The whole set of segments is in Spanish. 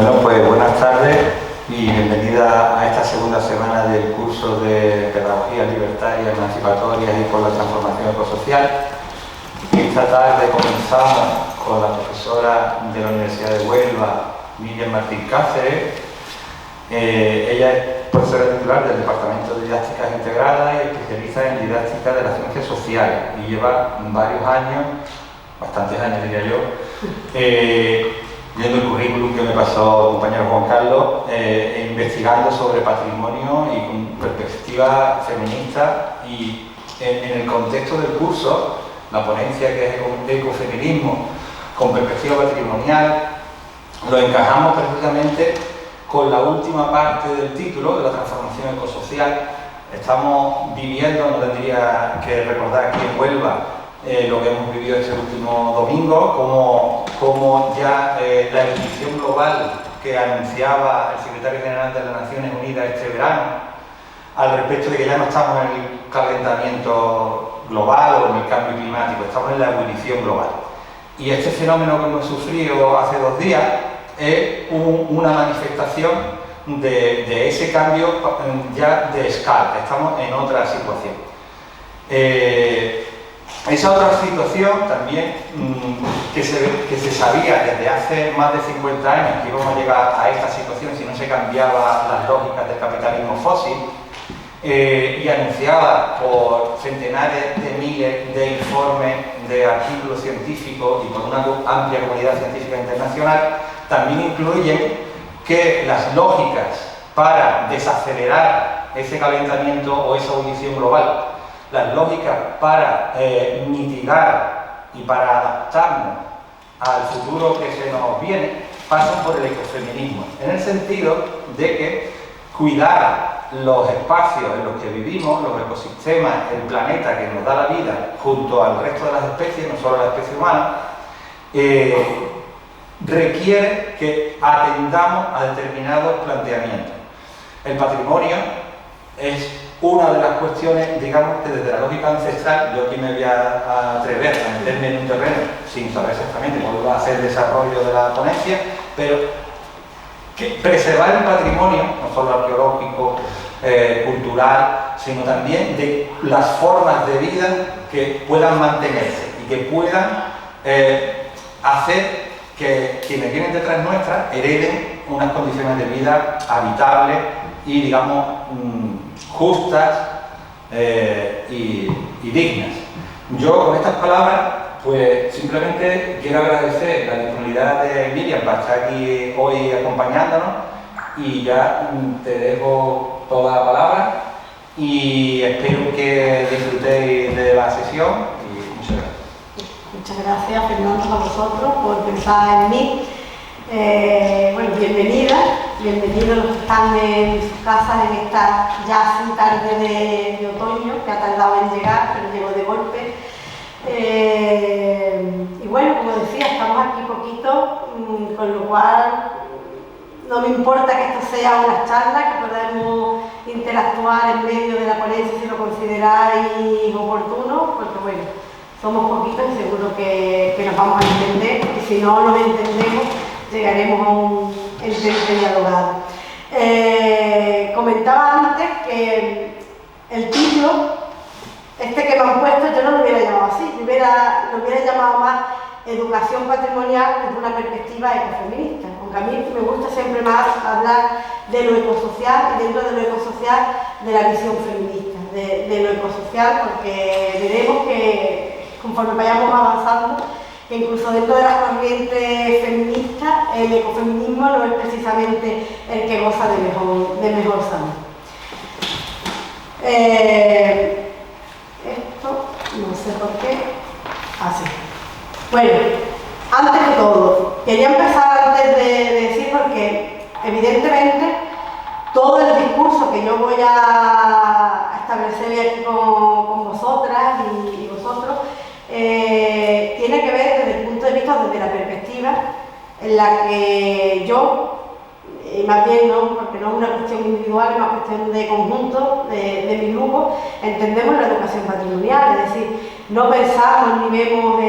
Bueno, pues buenas tardes y bienvenida a esta segunda semana del curso de Pedagogía Libertaria, Emancipatoria y por la Transformación Ecosocial. Esta tarde comenzamos con la profesora de la Universidad de Huelva, Miriam Martín Cáceres. Ella es profesora titular del Departamento de Didácticas Integradas y especialista en didáctica de las ciencias sociales y lleva varios años, bastantes años diría yo, viendo el currículum que me pasó el compañero Juan Carlos, investigando sobre patrimonio y con perspectiva feminista, y en el contexto del curso, la ponencia que es ecofeminismo con perspectiva patrimonial, lo encajamos precisamente con la última parte del título de la transformación ecosocial. Estamos viviendo, no tendría que recordar aquí en Huelva, lo que hemos vivido este último domingo, como ya la ebullición global que anunciaba el secretario general de las Naciones Unidas este verano, al respecto de que ya no estamos en el calentamiento global o en el cambio climático, estamos en la ebullición global. Y este fenómeno que hemos sufrido hace 2 días es una manifestación de ese cambio ya de escala, estamos en otra situación. Esa otra situación también que se sabía desde hace más de 50 años que íbamos a llegar a esta situación si no se cambiaban las lógicas del capitalismo fósil, y anunciada por centenares de miles de informes, de artículos científicos y por una amplia comunidad científica internacional, también incluyen que las lógicas para desacelerar ese calentamiento o esa ebullición global, las lógicas para mitigar y para adaptarnos al futuro que se nos viene, pasan por el ecofeminismo, en el sentido de que cuidar los espacios en los que vivimos, los ecosistemas, el planeta que nos da la vida, junto al resto de las especies, no solo la especie humana, requiere que atendamos a determinados planteamientos. El patrimonio es una de las cuestiones, digamos, que desde la lógica ancestral, yo aquí me voy a atrever a meterme en un terreno sin saber exactamente cómo va a ser el desarrollo de la ponencia, pero que preservar el patrimonio, no solo arqueológico, cultural, sino también de las formas de vida que puedan mantenerse y que puedan hacer que quienes vienen detrás nuestras hereden unas condiciones de vida habitables y, digamos, justas y dignas. Yo con estas palabras, pues simplemente quiero agradecer la disponibilidad de Miriam para estar aquí hoy acompañándonos, y ya te dejo toda la palabra y espero que disfrutéis de la sesión y muchas gracias. Muchas gracias, Fernando, a vosotros por pensar en mí. Bueno, bienvenidos los que están en sus casas en esta ya así tarde de otoño, que ha tardado en llegar, pero llegó de golpe. Y bueno, como decía, estamos aquí poquito, con lo cual no me importa que esto sea una charla, que podamos interactuar en medio de la ponencia si lo consideráis oportuno, porque bueno, somos poquitos y seguro que nos vamos a entender, y si no nos entendemos, llegaremos a un entente dialogado. Comentaba antes que el título, este que me han puesto, yo no lo hubiera llamado así, lo hubiera llamado más Educación Patrimonial desde una perspectiva ecofeminista, aunque a mí me gusta siempre más hablar de lo ecosocial y dentro de lo ecosocial de la visión feminista, de lo ecosocial, porque veremos que conforme vayamos avanzando, que incluso dentro de las corrientes feministas, el ecofeminismo no es precisamente el que goza de mejor salud. Esto, no sé por qué, así. Bueno, antes de todo, quería empezar antes de decir, porque evidentemente todo el discurso que yo voy a establecer aquí con vosotras y vosotros tiene que ver desde el punto de vista, desde la perspectiva en la que yo, más bien no, porque no es una cuestión individual, es una cuestión de conjunto, de mi grupo, entendemos la educación patrimonial, es decir, no pensamos ni vemos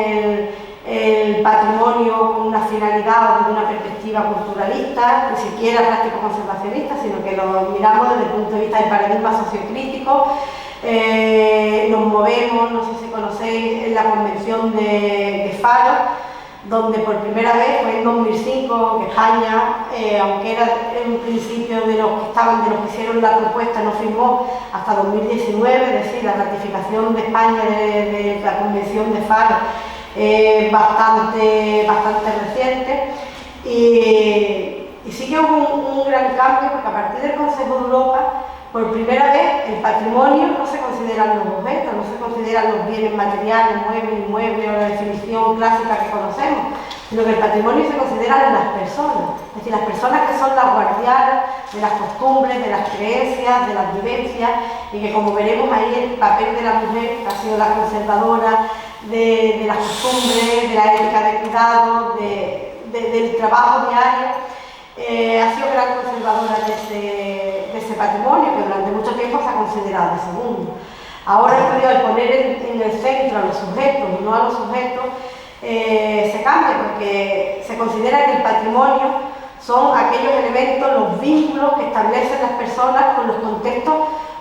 el patrimonio con una finalidad o desde una perspectiva culturalista, ni siquiera práctico-conservacionista, sino que lo miramos desde el punto de vista del paradigma sociocrítico. Nos movemos, no sé si conocéis, en la Convención de Faro, donde por primera vez fue en 2005 que España, aunque era en un principio de los que hicieron la propuesta, no firmó hasta 2019, es decir, la ratificación de España de la Convención de Faro bastante reciente, y sí que hubo un gran cambio, porque a partir del Consejo de Europa, por primera vez el patrimonio no se consideran los objetos, no se consideran los bienes materiales, muebles, inmuebles o la definición clásica que conocemos, sino que el patrimonio se consideran las personas, es decir, las personas que son las guardianas de las costumbres, de las creencias, de las vivencias, y que, como veremos ahí, el papel de la mujer, que ha sido la conservadora de las costumbres, de la ética de cuidado, del trabajo diario, ha sido gran conservadora de ese patrimonio, que durante mucho tiempo se ha considerado de segundo. Ahora al poner en el centro a los sujetos y no a los sujetos, se cambia, porque se considera que el patrimonio son aquellos elementos, los vínculos que establecen las personas con los contextos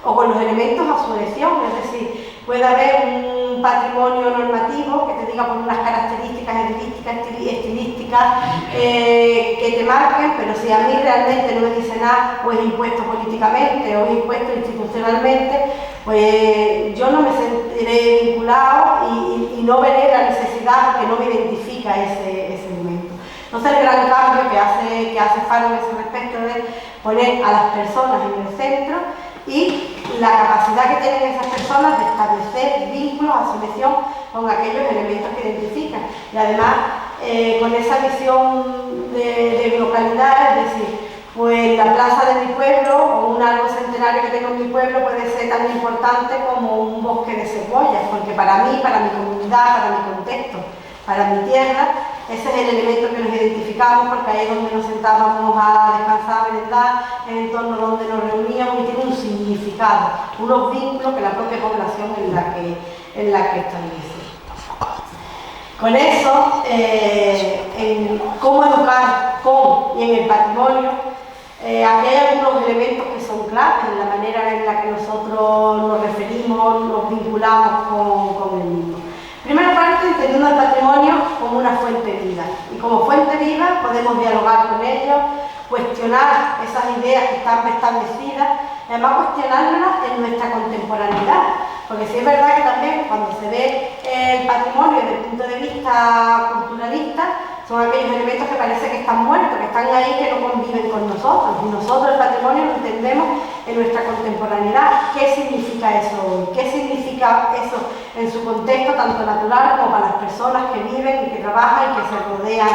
o con los elementos a su elección. Es decir, puede haber un patrimonio normativo que te diga por unas características estilísticas que te marquen, pero si a mí realmente no me dice nada, o es impuesto políticamente o es impuesto institucionalmente, pues yo no me sentiré vinculado y no veré la necesidad, porque no me identifica ese elemento. Entonces el gran cambio que hace Faro en ese respecto es poner a las personas en el centro y la capacidad que tienen esas personas de establecer vínculos, asociación con aquellos elementos que identifican. Y además, con esa visión de localidad, es decir, pues la plaza de mi pueblo o un árbol centenario que tengo en mi pueblo puede ser tan importante como un bosque de cebollas, porque para mí, para mi comunidad, para mi contexto, para mi tierra, ese es el elemento que nos identificamos, porque ahí es donde nos sentábamos a descansar, a merendar, es el entorno donde nos reuníamos, y tiene un significado, unos vínculos que la propia población en la que establece. Con eso, en cómo educar con y en el patrimonio, aquí hay algunos elementos que son claves en la manera en la que nosotros nos referimos, nos vinculamos con el mismo. Primera parte, entendiendo el patrimonio como una fuente viva, y como fuente viva podemos dialogar con ellos, cuestionar esas ideas que están establecidas, y además cuestionárnoslas en nuestra contemporaneidad, porque sí es verdad que también cuando se ve el patrimonio desde el punto de vista culturalista, son aquellos elementos que parece que están muertos, que están ahí, que no conviven con nosotros, y nosotros el patrimonio lo entendemos en nuestra contemporaneidad. ¿Qué significa eso hoy? ¿Qué significa eso en su contexto tanto natural como para las personas que viven y que trabajan y que se rodean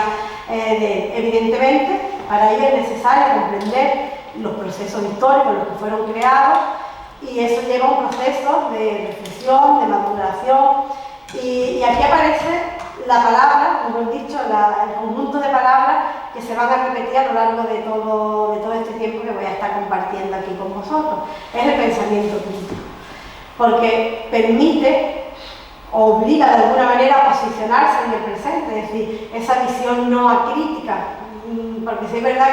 de él? Evidentemente, para ello es necesario comprender los procesos históricos, los que fueron creados, y eso lleva a un proceso de reflexión, de maduración, y aquí aparece la palabra, como he dicho, el conjunto de palabras que se van a repetir a lo largo de todo este tiempo que voy a estar compartiendo aquí con vosotros. Es el pensamiento crítico, porque permite, obliga de alguna manera a posicionarse en el presente, es decir, esa visión no acrítica, porque sí es verdad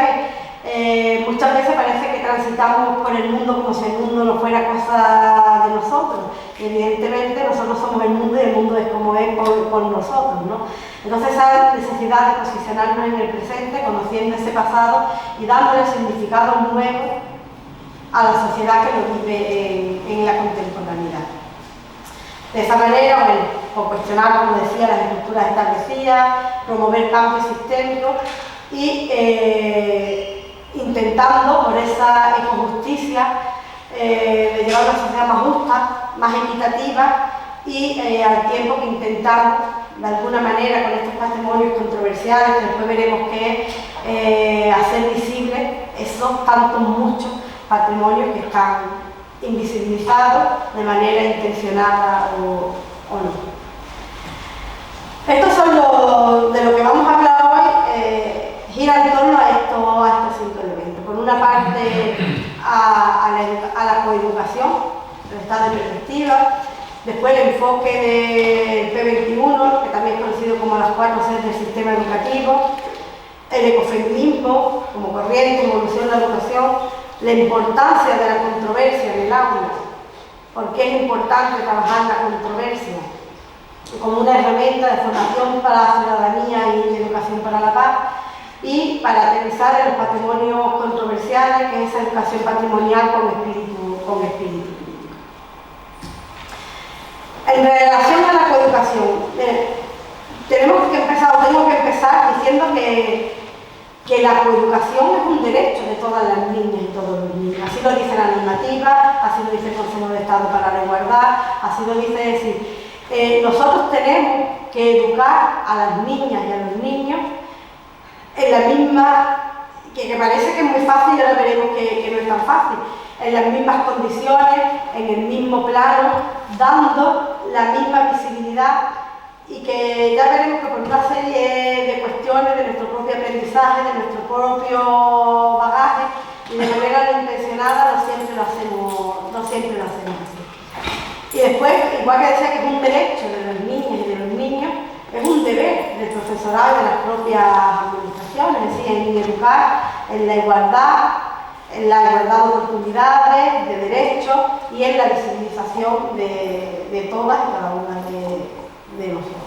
que muchas veces parece que transitamos por el mundo como si el mundo no fuera cosa de nosotros. Evidentemente nosotros somos el mundo y el mundo es como es por nosotros, ¿no? Entonces esa necesidad de posicionarnos en el presente, conociendo ese pasado y dándole significado nuevo a la sociedad que lo vive en la contemporaneidad. De esa manera, bueno, por cuestionar, como decía, las estructuras establecidas, promover cambios sistémicos y intentando, por esa ecojusticia, de llevar una sociedad más justa, más equitativa y al tiempo que intentamos, de alguna manera, con estos patrimonios controversiales, que después veremos que es hacer visibles esos tantos muchos patrimonios que están invisibilizados de manera intencionada o no. Estos son de lo que vamos a hablar hoy. Gira en torno a estos 5 elementos. Por una parte, a la coeducación, el estado de perspectiva, después el enfoque del P21, que también es conocido como las 4 Cs del sistema educativo, el ecofeminismo como corriente, evolución de la educación, la importancia de la controversia en el aula, porque es importante trabajar la controversia como una herramienta de formación para la ciudadanía y de educación para la paz, y para aterrizar en los patrimonios controversiales, que es esa educación patrimonial con espíritu. En relación a la coeducación, tengo que empezar diciendo que la coeducación es un derecho de todas las niñas y todos los niños. Así lo dice la normativa, así lo dice el Consejo de Estado para la Igualdad, así lo dice decir. Nosotros tenemos que educar a las niñas y a los niños en la misma, que parece que es muy fácil y ahora veremos que no es tan fácil, en las mismas condiciones, en el mismo plano, dando la misma visibilidad, y que ya veremos que por una serie de cuestiones de nuestro propio aprendizaje, de nuestro propio bagaje y de manera no intencionada, no siempre lo hacemos así. Y después, igual que decía que es un derecho de las niñas y de los niños, es un deber del profesorado y de las propias administraciones, es decir, en educar en la igualdad de oportunidades, de derechos y en la visibilización de todas y cada una de nosotros.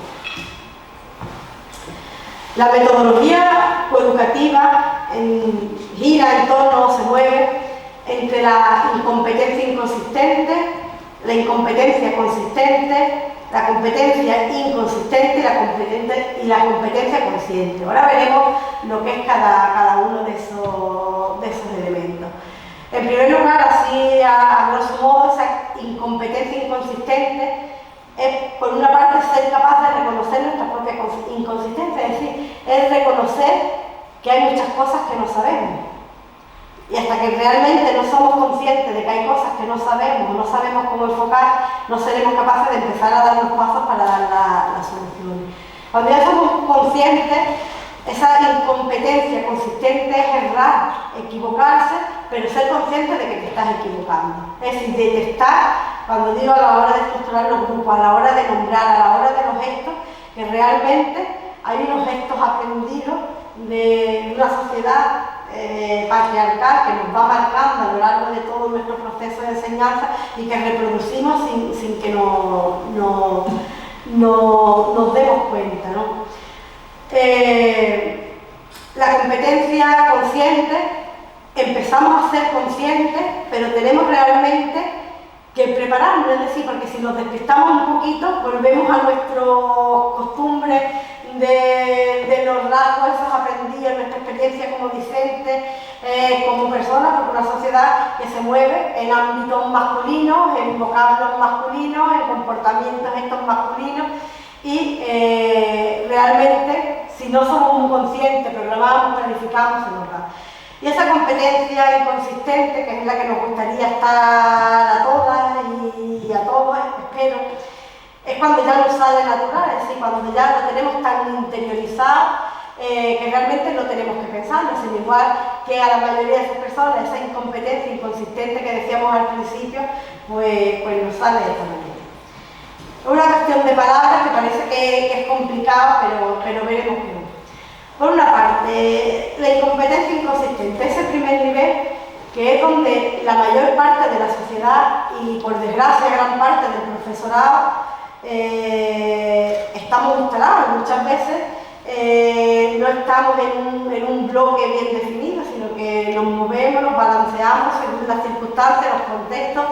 La metodología coeducativa gira en torno, se mueve entre la incompetencia inconsistente, la incompetencia consistente, la competencia inconsistente y la competencia consciente. Ahora veremos lo que es cada uno de esos elementos. En primer lugar, así a grosso modo, esa incompetencia inconsistente es, por una parte, ser capaz de reconocer nuestras propias inconsistencias, es decir, es reconocer que hay muchas cosas que no sabemos. Y hasta que realmente no somos conscientes de que hay cosas que no sabemos cómo enfocar, no seremos capaces de empezar a dar los pasos para dar las soluciones. Cuando ya somos conscientes, esa incompetencia consistente es errar, equivocarse, pero ser consciente de que te estás equivocando. Es decir, detectar, cuando digo a la hora de estructurar los grupos, a la hora de nombrar, a la hora de los gestos, que realmente hay unos gestos aprendidos de una sociedad patriarcal que nos va marcando a lo largo de todo nuestro proceso de enseñanza y que reproducimos sin que nos demos cuenta, ¿no? La competencia consciente, empezamos a ser conscientes, pero tenemos realmente que prepararnos, es decir, porque si nos despistamos un poquito, volvemos a nuestras costumbres de los rasgos esos aprendidos, nuestra experiencia como discentes, como personas, porque una sociedad que se mueve en ámbitos masculinos, en vocablos masculinos, en comportamientos estos masculinos, y realmente, si no somos un consciente, programamos, planificamos, se nos va. Y esa competencia inconsistente, que es la que nos gustaría estar a todas y a todos, espero, es cuando ya nos sale natural, es decir, cuando ya lo tenemos tan interiorizado que realmente no tenemos que pensarlo, sin igual que a la mayoría de esas personas, esa incompetencia inconsistente que decíamos al principio, pues nos sale de esta manera. Es una cuestión de palabras que parece que es complicado, pero veremos que no. Por una parte, la incompetencia inconsistente, ese primer nivel, que es donde la mayor parte de la sociedad y, por desgracia, gran parte del profesorado estamos instalados. Muchas veces no estamos en un bloque bien definido, sino que nos movemos, nos balanceamos según las circunstancias, los contextos.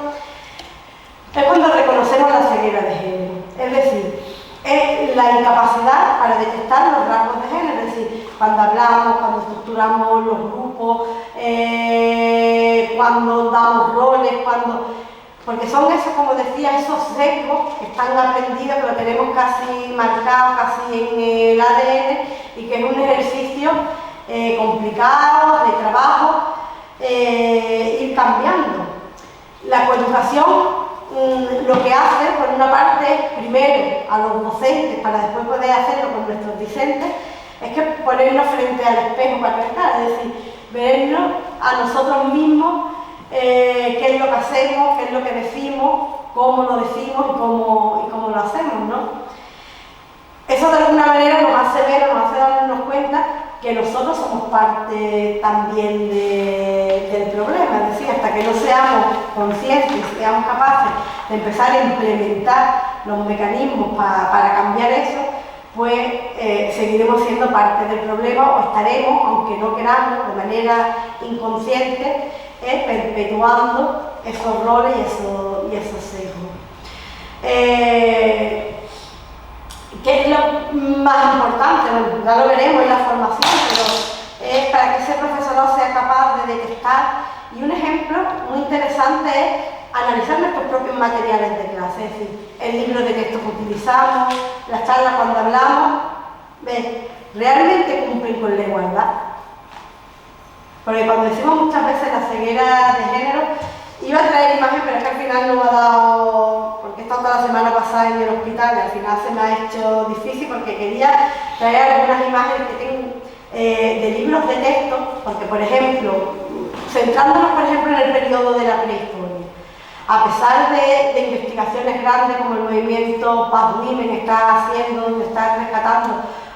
Es cuando reconocemos la ceguera de género, es decir, es la incapacidad para detectar los rasgos de género, es decir, cuando hablamos, cuando estructuramos los grupos, cuando damos roles, porque son esos, como decía, esos sesgos que están aprendidos, que lo tenemos casi marcado, casi en el ADN, y que es un ejercicio complicado, de trabajo, ir cambiando. La coeducación lo que hace, por una parte, primero a los docentes, para después poder hacerlo con nuestros discentes, es que ponernos frente al espejo patriarcal, es decir, vernos a nosotros mismos, qué es lo que hacemos, qué es lo que decimos, cómo lo decimos y cómo lo hacemos, ¿no? Eso de alguna manera nos hace ver, nos hace darnos cuenta que nosotros somos parte también del problema, es decir, hasta que no seamos conscientes, seamos capaces de empezar a implementar los mecanismos para cambiar eso, pues seguiremos siendo parte del problema o estaremos, aunque no queramos, de manera inconsciente, perpetuando esos roles y esos sesgos. ¿Qué es lo más importante? Bueno, ya lo veremos en la formación, pero es para que ese profesorado sea capaz de detectar. Y un ejemplo muy interesante es analizar nuestros propios materiales de clase, es decir, el libro de texto que utilizamos, las charlas cuando hablamos, ¿realmente cumplen con la igualdad? Porque cuando decimos muchas veces la ceguera de género, iba a traer imagen, pero es que al final no me ha dado, porque he estado toda la semana pasada en el hospital y al final se me ha hecho difícil porque quería traer algunas imágenes que tengo de libros de texto, porque por ejemplo, centrándonos por ejemplo en el periodo de la prehistoria, a pesar de investigaciones grandes como el movimiento Paz Women está haciendo, donde está rescatando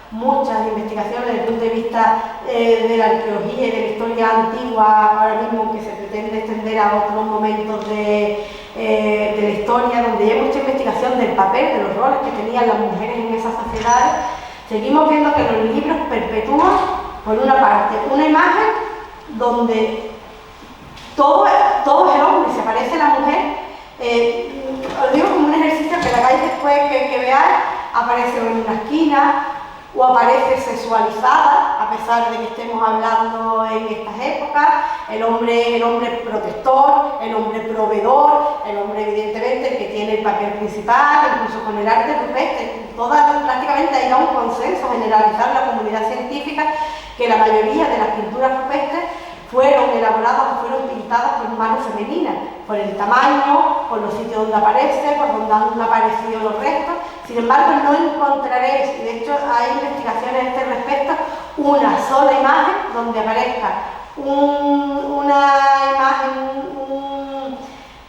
muchas investigaciones desde el punto de vista de la arqueología y de la historia antigua, ahora mismo que se pretende extender a otros momentos de la historia, donde hay mucha investigación del papel, de los roles que tenían las mujeres en esas sociedades, seguimos viendo que los libros perpetúan, por una parte, una imagen donde todo es el hombre, se aparece la mujer, os digo como un ejercicio que lo hagáis después, que veáis, aparece en una esquina, o aparece sexualizada, a pesar de que estemos hablando en estas épocas, el hombre protector, el hombre proveedor, el hombre evidentemente el que tiene el papel principal, incluso con el arte rupestre, prácticamente hay un consenso generalizado en la comunidad científica que la mayoría de las pinturas rupestres fueron elaboradas o fueron pintadas por manos femeninas, por el tamaño, por los sitios donde aparece, por donde han aparecido los restos. Sin embargo, no encontraréis, y de hecho hay investigaciones a este respecto, una sola imagen donde aparezca una imagen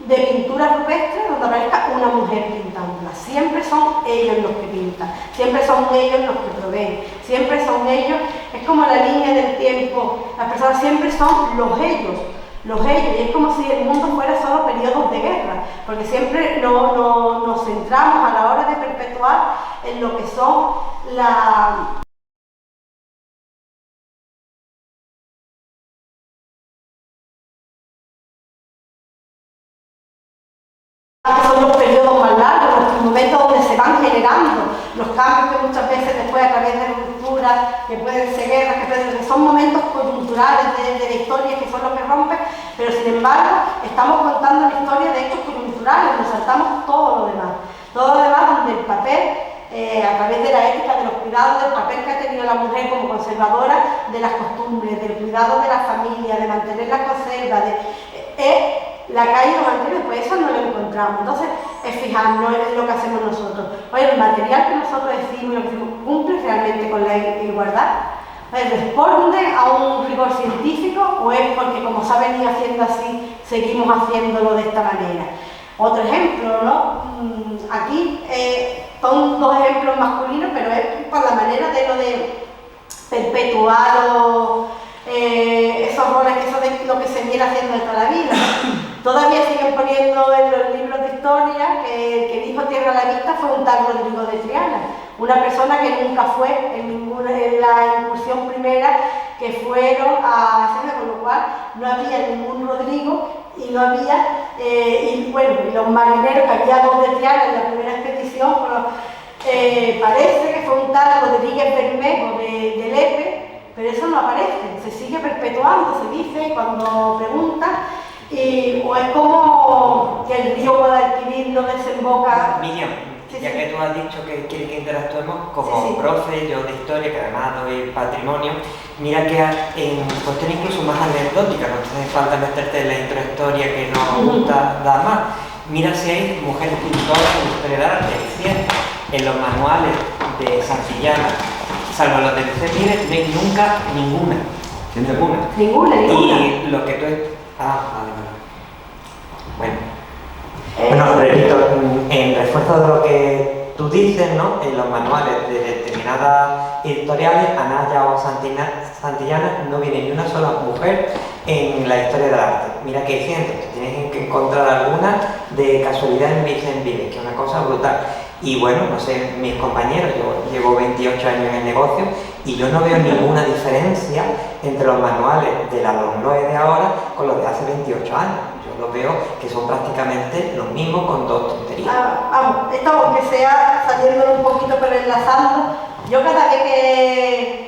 de pintura rupestre donde aparezca una mujer pintándola. Siempre son ellos los que pintan, siempre son ellos los que proveen, siempre son ellos, es como la línea del tiempo, las personas siempre son los ellos, y es como si el mundo fuera solo periodos de guerra, porque siempre nos centramos a la hora de perpetuar en lo que son son los periodos más largos, los momentos donde se van generando los cambios que muchas veces después a través de rupturas, que pueden ser guerras, que son momentos coyunturales de la historia que son los que rompen, pero sin embargo estamos contando la historia de hechos coyunturales, nos saltamos todo lo demás donde el papel, a través de la ética de los cuidados, del papel que ha tenido la mujer como conservadora de las costumbres, del cuidado de la familia, de mantener la conserva, la calle lo mantiene, pues eso no lo encontramos. Entonces, es fijarnos en lo que hacemos nosotros. Oye, el material que nosotros decimos, lo que decimos, ¿cumple realmente con la igualdad? ¿Responde a un rigor científico o es porque como se ha venido haciendo así, seguimos haciéndolo de esta manera? Otro ejemplo, ¿no? Aquí son dos ejemplos masculinos, pero es por la manera de lo de perpetuar esos roles, eso de lo que se viene haciendo de toda la vida. Todavía siguen poniendo en los libros de historia que el que dijo Tierra a la Vista fue un tal Rodrigo de Triana, una persona que nunca fue en la incursión primera que fueron a Sevilla, con lo cual no había ningún Rodrigo y no había, y los marineros, que había dos de Triana en la primera expedición, pero parece que fue un tal Rodríguez Bermejo de Lepe, pero eso no aparece, se sigue perpetuando, se dice cuando preguntan. O es como que el río Guadalquivir no desemboca. Miriam, ya que tú has dicho que quieres que interactuemos como Sí. profe, yo de historia, que además doy patrimonio, mira que en cuestiones incluso más anecdóticas, no te hace falta meterte en la introhistoria que nos gusta dar más. Mira si hay mujeres pintoras en historia del arte, en los manuales de Santillana, salvo los de Luce Pires, no hay nunca ninguna. Ninguna. Y lo que tú vale. Bueno, repito, en refuerzo de lo que tú dices, ¿no?, en los manuales de determinadas editoriales, Anaya o Santillana, no viene ni una sola mujer en la historia del arte. Mira que hay cientos, te tienes que encontrar alguna de casualidad en Vicente Vives, que es una cosa brutal. Y bueno, no sé, mis compañeros, yo llevo 28 años en el negocio y yo no veo ninguna diferencia entre los manuales de la Longloe de ahora con los de hace 28 años. Yo los veo que son prácticamente los mismos con dos tonterías. Vamos, esto aunque sea saliendo un poquito pero enlazando, yo cada vez que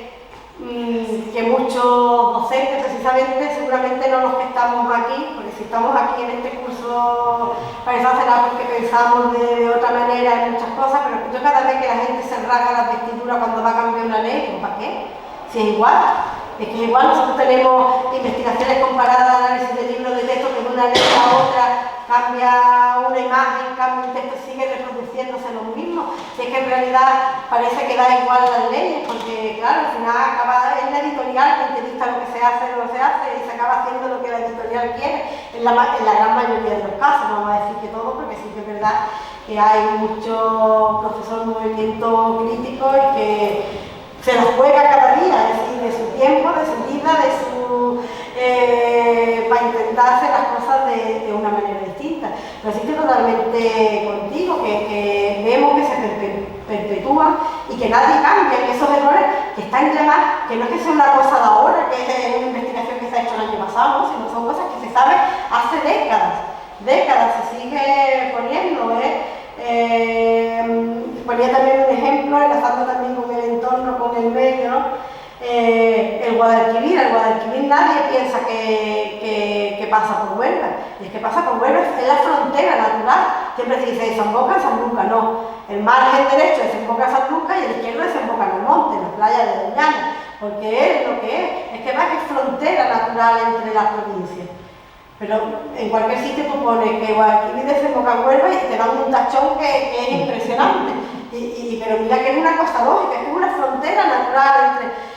muchos docentes precisamente, seguramente no los que estamos aquí, porque si estamos aquí en este curso parece será porque pensamos de otra manera en muchas cosas, pero yo cada vez que la gente se rasga las vestiduras cuando va a cambiar una ley, pues ¿para qué? Si es igual. Es que igual nosotros tenemos investigaciones comparadas, análisis de libros de texto que de una ley a otra cambia una imagen, cambia un texto, sigue reproduciéndose lo mismo. Si es que en realidad parece que da igual las leyes, porque claro, al final acaba en la editorial quien te dicta lo que se hace o no se hace y se acaba haciendo lo que la editorial quiere, en la gran mayoría de los casos, no vamos a decir que todo, porque sí que es verdad que hay muchos profesores de movimiento crítico y que se las juega cada día, es decir, de su tiempo, de su vida, para intentar hacer las cosas de una manera distinta. Pero sí estoy totalmente contigo, que vemos que se perpetúan y que nadie cambia en esos errores que están llamados, que no es que sea una cosa de ahora, que es una investigación que se ha hecho el año pasado, sino son cosas que se saben hace décadas, se sigue poniendo, ponía también un ejemplo, enlazando también con el entorno, con el medio, ¿no? El Guadalquivir nadie piensa que pasa por Huelva, y es que pasa por Huelva, es la frontera natural, siempre se dice desemboca en Sanlúcar, no, el margen derecho desemboca en Sanlúcar y el izquierdo desemboca en el monte, en la playa de Doñana, porque es lo que es que va que es frontera natural entre las provincias. Pero en cualquier sitio tú pones que Guadalquivir desemboca en Huelva y te dan un tachón que es impresionante. Pero mira que es una cosa lógica, es una frontera natural entre...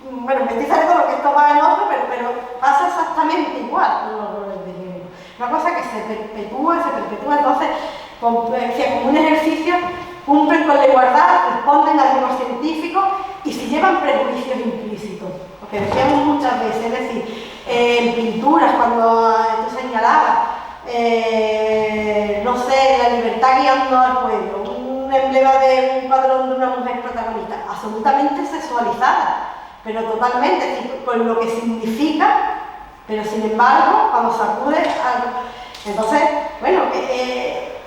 Bueno, me estoy saliendo porque esto va en otro, pero pasa exactamente igual con los roles de género. Una cosa que se perpetúa, entonces, como un ejercicio, cumplen con la igualdad, responden a los científicos y si llevan prejuicios implícitos. Porque decíamos muchas veces, es decir, en pinturas, cuando tú señalabas, no sé, la libertad guiando al pueblo, un emblema de un padrón de una mujer protagonista, absolutamente sexualizada, pero totalmente, es decir, con lo que significa, pero sin embargo, cuando sacude algo. Entonces, bueno,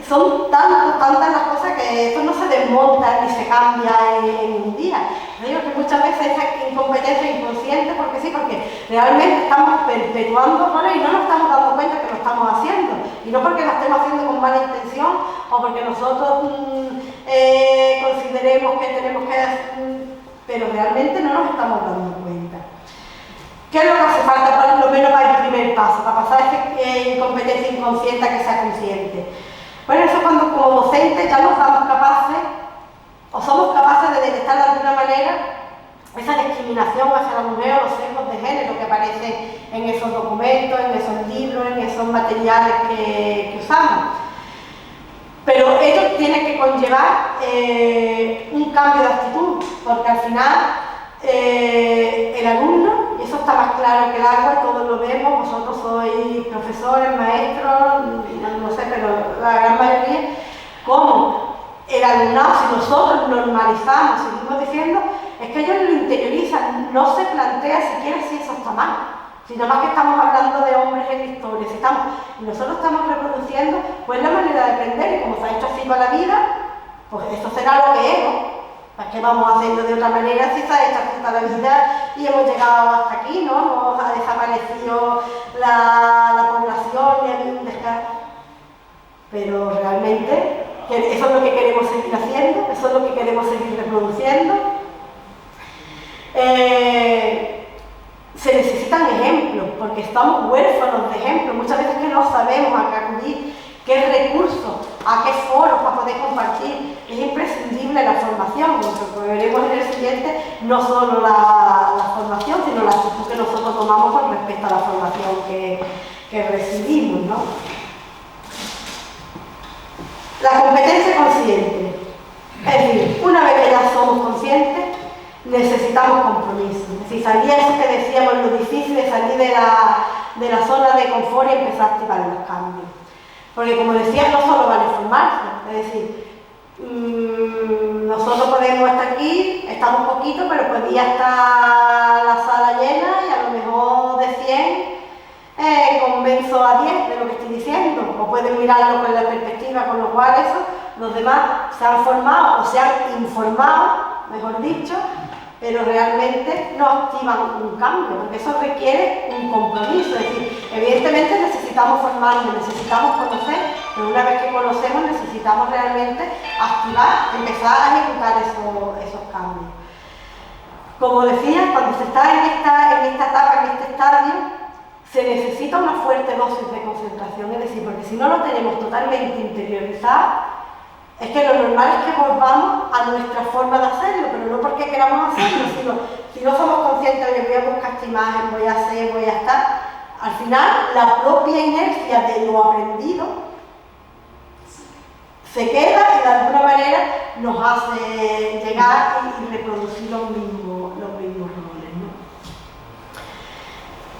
son tantas las cosas que esto no se desmonta ni se cambia en un día. Yo digo que muchas veces esa incompetencia inconsciente, porque sí, porque realmente estamos perpetuando roles y no nos estamos dando cuenta que lo estamos haciendo. Y no porque lo estemos haciendo con mala intención o porque nosotros consideremos que tenemos que hacer, pero realmente no nos estamos dando cuenta. ¿Qué es lo que hace falta para, lo menos para el primer paso, para pasar esa incompetencia inconsciente a que sea consciente? Bueno, eso cuando como docentes ya nos damos capaces, o somos capaces de detectar de alguna manera esa discriminación hacia la mujer o los sesgos de género que aparecen en esos documentos, en esos libros, en esos materiales que usamos. Pero ello tiene que conllevar un cambio de actitud, porque al final el alumno, y eso está más claro que el agua, todos lo vemos, vosotros sois profesores, maestros, no sé, pero la gran mayoría, como el alumnado, si nosotros normalizamos, seguimos diciendo, es que ellos lo interiorizan, no se plantea siquiera si eso está mal, sino más que estamos hablando de hombres en la historia, y nosotros estamos reproduciendo pues la manera de aprender, y como se ha hecho así toda la vida, pues esto será lo que es, ¿no? ¿Para qué vamos a hacerlo de otra manera si se ha hecho así toda la vida y hemos llegado hasta aquí, ¿no? Nos ha desaparecido la población y ha habido un descargo. Pero realmente, eso es lo que queremos seguir haciendo, eso es lo que queremos seguir reproduciendo. Se necesitan ejemplos, porque estamos huérfanos de ejemplos, muchas veces que no sabemos a qué acudir, qué recursos, a qué foros para poder compartir. Es imprescindible la formación, lo que veremos en el siguiente, no solo la formación, sino la actitud que nosotros tomamos con respecto a la formación que recibimos, ¿no? La competencia consciente. Es decir, una vez que ya somos conscientes, necesitamos compromiso. Es decir, salir eso que decíamos, lo difícil de salir de la zona de confort y empezar a activar los cambios. Porque como decía, no solo vale formarse, es decir, nosotros podemos estar aquí, estamos poquito, pero podría estar la sala llena y a lo mejor de 100 convenzo a 10 de lo que estoy diciendo, o pueden mirarlo con la perspectiva, con lo cual eso, los demás se han formado o se han informado, mejor dicho, pero realmente no activan un cambio, porque eso requiere un compromiso. Es decir, evidentemente necesitamos formarnos, necesitamos conocer, pero una vez que conocemos necesitamos realmente activar, empezar a ejecutar esos cambios. Como decía, cuando se está en esta etapa, en este estadio, se necesita una fuerte dosis de concentración, es decir, porque si no lo tenemos totalmente interiorizado, es que lo normal es que volvamos a nuestra forma de hacerlo, pero no porque queramos hacerlo, sino si no somos conscientes de que voy a buscar esta imagen, voy a hacer, voy a estar, al final la propia inercia de lo aprendido se queda y de alguna manera nos hace llegar y reproducir los mismos roles, ¿no?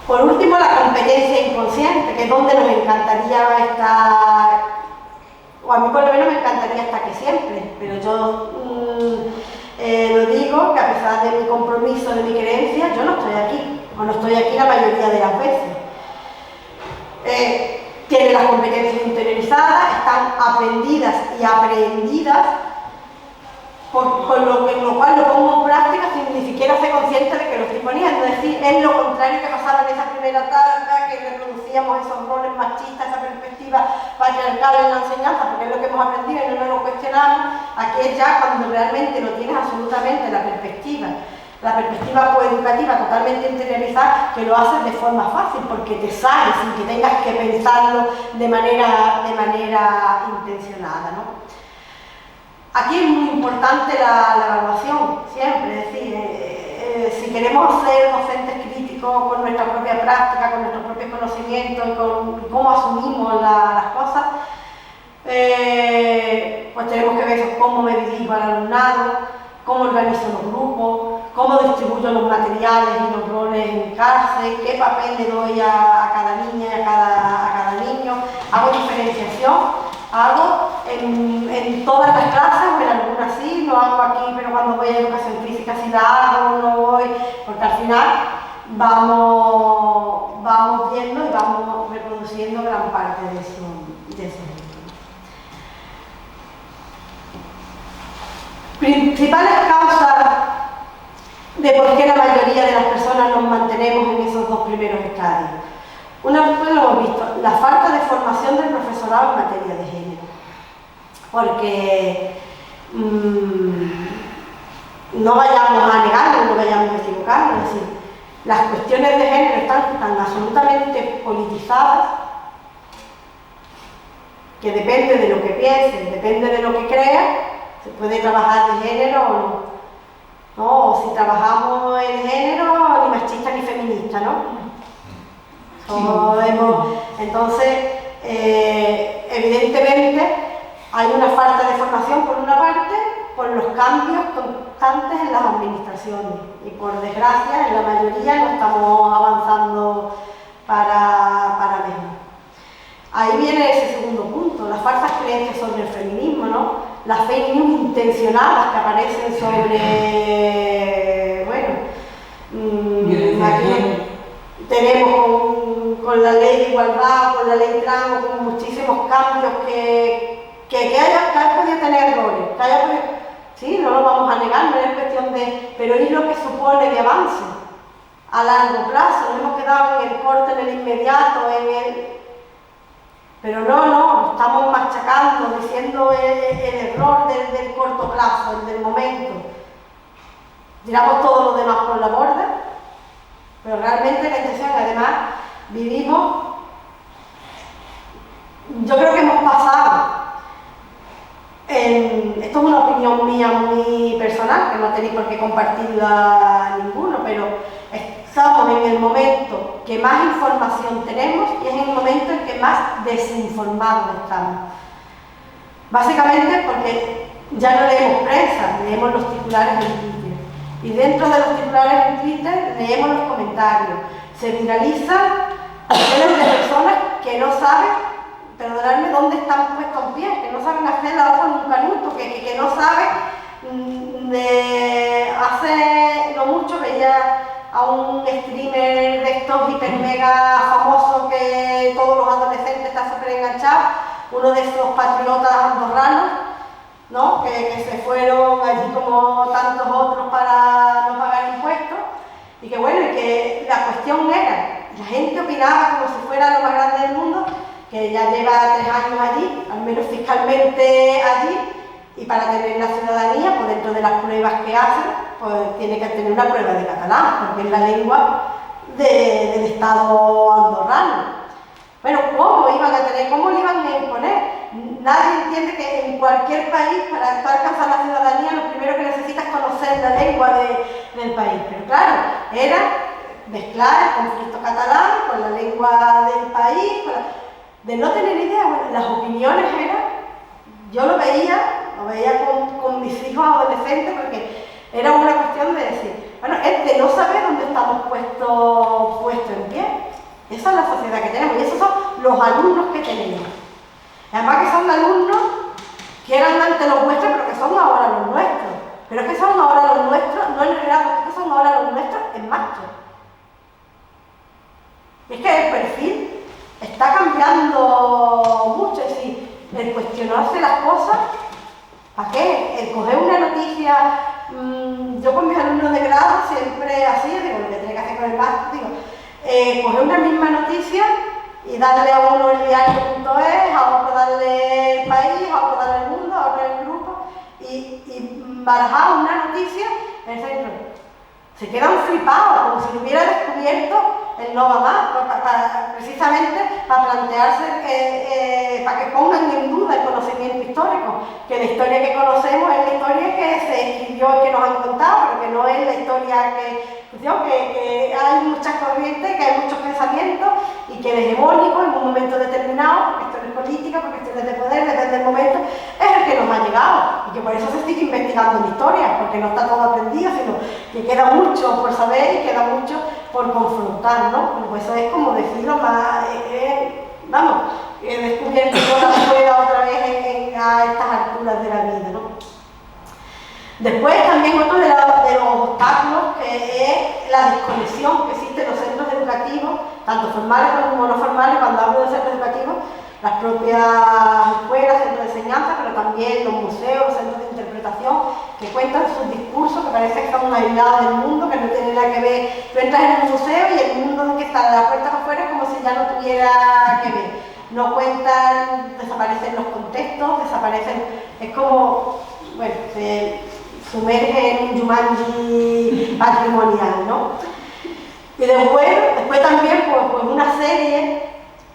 Por último, la competencia inconsciente, que es donde nos encantaría estar, o a mí por lo menos me encantaría estar aquí siempre, pero yo lo digo que a pesar de mi compromiso, de mi creencia, yo no estoy aquí, o no estoy aquí la mayoría de las veces. Tienen las competencias interiorizadas, están aprendidas y aprehendidas, por lo cual lo pongo en práctica sin ni siquiera ser consciente de que lo estoy poniendo. Es decir, es lo contrario que pasaba en esa primera etapa, que reproducíamos esos roles machistas, esa perspectiva patriarcal en la enseñanza, porque es lo que hemos aprendido y no nos lo cuestionamos. Aquí es ya cuando realmente lo tienes absolutamente la perspectiva coeducativa totalmente interiorizada, que lo haces de forma fácil, porque te sale sin que tengas que pensarlo de manera intencionada, ¿no? Aquí es muy importante la evaluación, siempre, es decir, si queremos ser docentes críticos con nuestra propia práctica, con nuestros propios conocimientos y con cómo asumimos las cosas, pues tenemos que ver cómo me dirijo al alumnado, cómo organizo los grupos, cómo distribuyo los materiales y los roles en clase, qué papel le doy a cada niña y a cada niño, hago diferenciación. Hago en todas las clases, o en algunas sí, no hago aquí, pero cuando voy a educación física sí la hago, no voy, porque al final vamos viendo y vamos reproduciendo gran parte de eso. Principales causas de por qué la mayoría de las personas nos mantenemos en esos dos primeros estadios. Una vez lo hemos visto, la falta de formación del profesorado en materia de género, porque no vayamos a negarlo, no vayamos a equivocarnos, es decir, las cuestiones de género están tan absolutamente politizadas que depende de lo que piensen, depende de lo que crean, se puede trabajar de género o no, o si trabajamos en género, ni machista ni feminista, ¿no? Entonces, evidentemente hay una falta de formación por una parte, por los cambios constantes en las administraciones y por desgracia en la mayoría no estamos avanzando para mejor. Ahí viene ese segundo punto, las falsas creencias sobre el feminismo, ¿no? Las fake news intencionadas que aparecen sobre, aquí tenemos con la ley de igualdad, con la ley trans, con muchísimos cambios que haya podido tener errores, sí, no lo vamos a negar, no es cuestión de, pero es lo que supone de avance a largo plazo, no hemos quedado en el corte, en el inmediato, pero no, estamos machacando, diciendo el error del corto plazo, el del momento. Tiramos todo lo demás por la borda, pero realmente la intención, además, vivimos, yo creo que hemos pasado, esto es una opinión mía muy personal, que no tenéis por qué compartirla ninguno, pero estamos en el momento que más información tenemos y es en el momento en que más desinformados estamos. Básicamente porque ya no leemos prensa, leemos los titulares en Twitter. Y dentro de los titulares en Twitter leemos los comentarios. Se viralizan millones de personas que no saben, perdonadme, dónde están puestos en pie, que no saben hacer la hoja en un canuto, que no saben. Hace no mucho veía a un streamer de estos hiper mega famosos que todos los adolescentes están súper enganchados, uno de esos patriotas andorranos, ¿no? que se fueron allí como tantos otros para no pagar impuestos, y que bueno, y que la cuestión era, la gente opinaba como si fuera lo más grande del mundo, que ya lleva 3 años allí, al menos fiscalmente allí, y para tener la ciudadanía, pues dentro de las pruebas que hacen, pues tiene que tener una prueba de catalán, porque es la lengua del Estado andorrano. Bueno, ¿cómo iban a tener, cómo le iban a imponer? Nadie entiende que en cualquier país, para alcanzar la ciudadanía, lo primero que necesita es conocer la lengua del país. Pero claro, era mezclar el conflicto catalán con la lengua del país, de no tener idea. Bueno, las opiniones eran, yo lo veía con mis hijos adolescentes, porque era una cuestión de decir, bueno, es de no saber dónde estamos puestos en pie. Esa es la sociedad que tenemos y esos son los alumnos que tenemos. Además que son alumnos que eran antes los vuestros, pero que son ahora los nuestros. Pero es que son ahora los nuestros, no en el grado, es que son ahora los nuestros en máster. Y es que el perfil está cambiando mucho, es decir, el cuestionarse las cosas, ¿para qué? El coger una noticia, yo con mis alumnos de grado siempre así, digo, lo que tenía que hacer con el máster, digo, coger una misma noticia y darle a uno el diario.es, a otro darle el país, a otro darle el mundo, a otro el grupo, y barajar una noticia en el centro. Se quedan flipados, como si lo hubiera descubierto el no va más, precisamente para plantearse, para que pongan en duda el conocimiento histórico, que la historia que conocemos es la historia que se escribió y que nos han contado, pero que no es la historia que hay muchas corrientes, que hay muchos pensamientos y que el hegemónico en un momento determinado, por cuestiones políticas, por cuestiones de poder, depende del momento, es el que nos ha llegado y que por eso se sigue investigando en historia, porque no está todo aprendido, sino que queda mucho por saber y queda mucho por confrontar, ¿no? Pues eso es como decirlo más, he descubierto toda la rueda otra vez a estas alturas de la vida, ¿no? Después también otro de los obstáculos es la desconexión que existe en los centros educativos, tanto formales como no formales. Cuando hablo de centros educativos, las propias escuelas, centros de enseñanza, pero también los museos, los centros de interpretación, que cuentan sus discursos, que parece que están aislados del mundo, que no tienen nada que ver. Tú entras en el museo y el mundo que está de la puerta para afuera es como si ya no tuviera que ver. No cuentan, desaparecen los contextos, desaparecen, es como, bueno, se sumerge en un Jumanji patrimonial, ¿no? Y después también pues una serie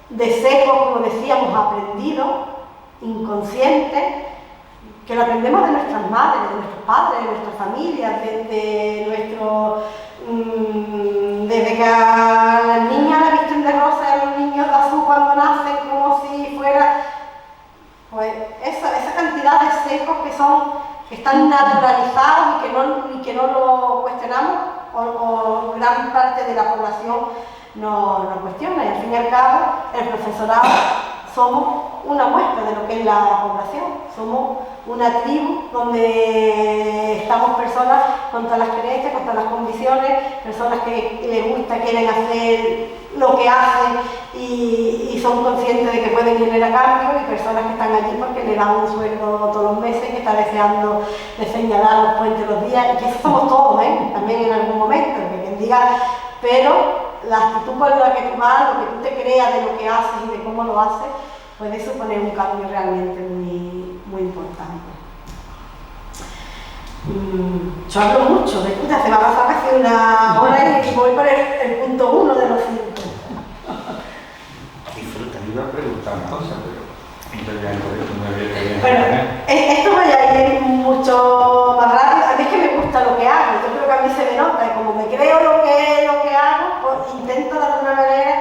de sesgos, como decíamos, aprendidos, inconscientes, que lo aprendemos de nuestras madres, de nuestros padres, de nuestras familias, desde que a las niñas la visten de rosa y a los niños de azul cuando nacen, como si fuera, pues esa cantidad de sesgos que están naturalizados y que no lo cuestionamos, o gran parte de la población no cuestiona, y al fin y al cabo el profesorado somos una muestra de lo que es la población, somos una tribu donde estamos personas con todas las creencias, con todas las condiciones, personas que les gusta, quieren hacer lo que hacen y son conscientes de que pueden ir a cambio, y personas que están allí porque le dan un sueldo todos los meses, que está deseando de señalar los puentes los días, y que eso somos todos, también en algún momento, que quien diga, pero la actitud con la que tú vas, lo que tú te creas de lo que haces y de cómo lo haces, puede suponer un cambio realmente muy importante. Yo hablo mucho, se me ha pasado casi una hora y voy por el punto 1 de los 5. Disfruta, me iba a preguntar una cosa, pero bueno, esto voy a ir mucho más rápido. A mí es que me gusta lo que hago, yo creo que a mí se me nota, y como me creo lo que hago, pues intento de alguna manera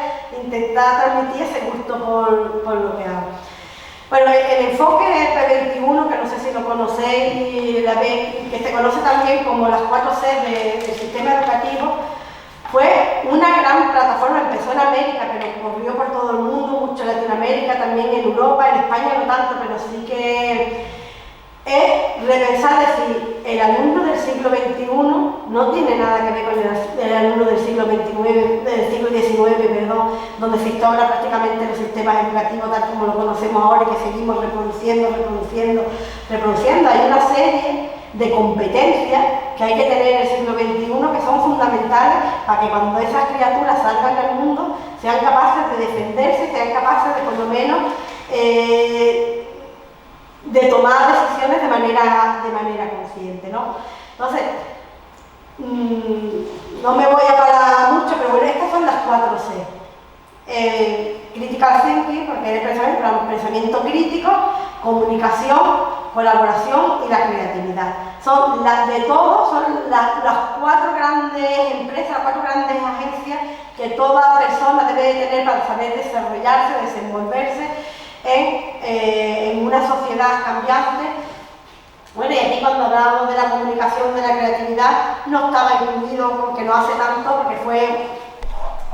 intentar transmitir ese gusto por lo que hago. Bueno, el enfoque P21, que no sé si lo conocéis, que se conoce también como las 4 C del sistema educativo, fue una gran plataforma. Empezó en América, pero corrió por todo el mundo, mucho en Latinoamérica, también en Europa, en España no tanto, pero sí que es repensar, decir, el alumno del siglo XXI no tiene nada que ver con el alumno del siglo XIX, perdón, donde se instaura prácticamente los sistemas educativos tal como lo conocemos ahora y que seguimos reproduciendo. Hay una serie de competencias que hay que tener en el siglo XXI que son fundamentales para que cuando esas criaturas salgan al mundo sean capaces de defenderse, sean capaces de por lo menos de tomar decisiones de manera consciente, ¿no? Entonces, no me voy a parar mucho, pero bueno, estas son las 4 C. Critical thinking, porque es el pensamiento crítico, comunicación, colaboración y la creatividad. Son las de todos, son las 4 grandes empresas, las 4 grandes agencias que toda persona debe de tener para saber desarrollarse, desenvolverse en una sociedad cambiante. Bueno, y aquí cuando hablábamos de la comunicación, de la creatividad, no estaba incluido porque no hace tanto, porque fue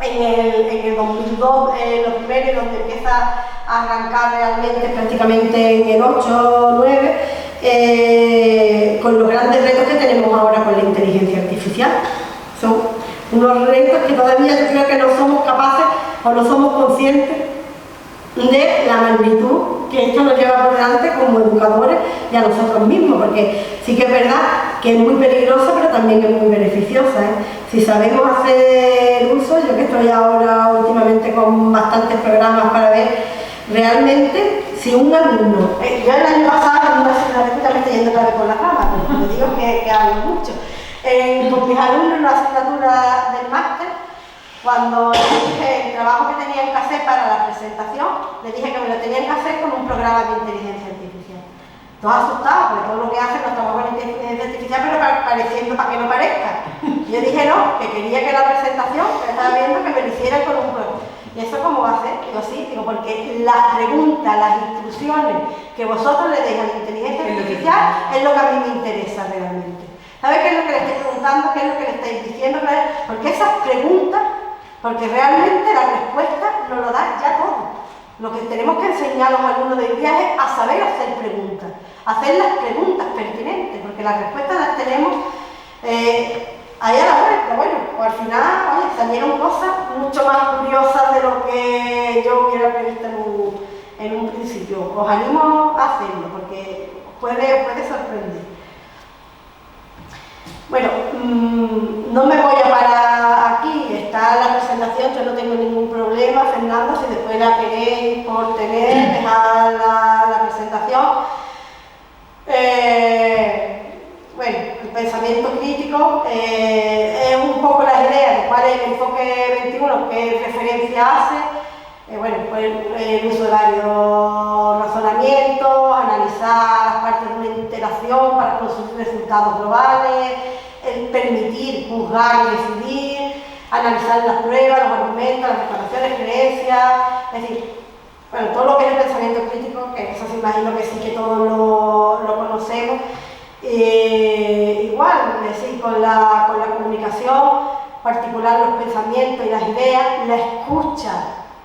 en el 2002 lo primero, y donde empieza a arrancar realmente prácticamente en el 8 o 9, con los grandes retos que tenemos ahora con la inteligencia artificial. Son unos retos que todavía yo creo que no somos capaces o no somos conscientes de la magnitud que esto nos lleva por delante como educadores y a nosotros mismos, porque sí que es verdad que es muy peligrosa, pero también es muy beneficiosa, ¿eh? Si sabemos hacer uso, yo que estoy ahora últimamente con bastantes programas para ver realmente si un alumno, yo el año pasado, ya me estoy yendo otra vez por la rama, pero me digo que hablo mucho, con mis alumnos en la asignatura del máster, cuando les dije el trabajo que tenían que hacer para la presentación, les dije que me lo tenían que hacer con un programa de inteligencia artificial. Todos asustados, porque todo lo que hacen los trabajos de inteligencia artificial, pero pareciendo para que no parezca. Yo dije no, que quería que la presentación, que estaba viendo, que me lo hicieran con un programa. ¿Y eso cómo va a ser? Digo, sí, digo, porque las preguntas, las instrucciones que vosotros le deis a la inteligencia artificial es lo que a mí me interesa realmente. ¿Sabes qué es lo que le estoy preguntando? ¿Qué es lo que le estáis diciendo? Porque esas preguntas, porque realmente la respuesta nos lo da ya todo. Lo que tenemos que enseñar a los alumnos de hoy día es a saber hacer preguntas, hacer las preguntas pertinentes, porque las respuestas las tenemos ahí a la vuelta. Bueno, pues al final, oye, salieron cosas mucho más curiosas de lo que yo hubiera previsto en un principio. Os animo a hacerlo, porque puede sorprender. Bueno, no me voy a parar aquí, está la presentación, yo no tengo ningún problema, Fernando, si después la queréis por tener, dejar la presentación. Bueno, el pensamiento crítico es un poco las ideas de cuál es el enfoque 21, qué referencia hace. Bueno, pues el uso de varios razonamientos, analizar las partes de una interacción para conseguir resultados globales, el permitir, juzgar y decidir, analizar las pruebas, los argumentos, las declaraciones, creencias, es decir, bueno, todo lo que es el pensamiento crítico, que eso se imagino que sí que todos lo conocemos. Igual, es decir, con la comunicación, particular los pensamientos y las ideas, la escucha.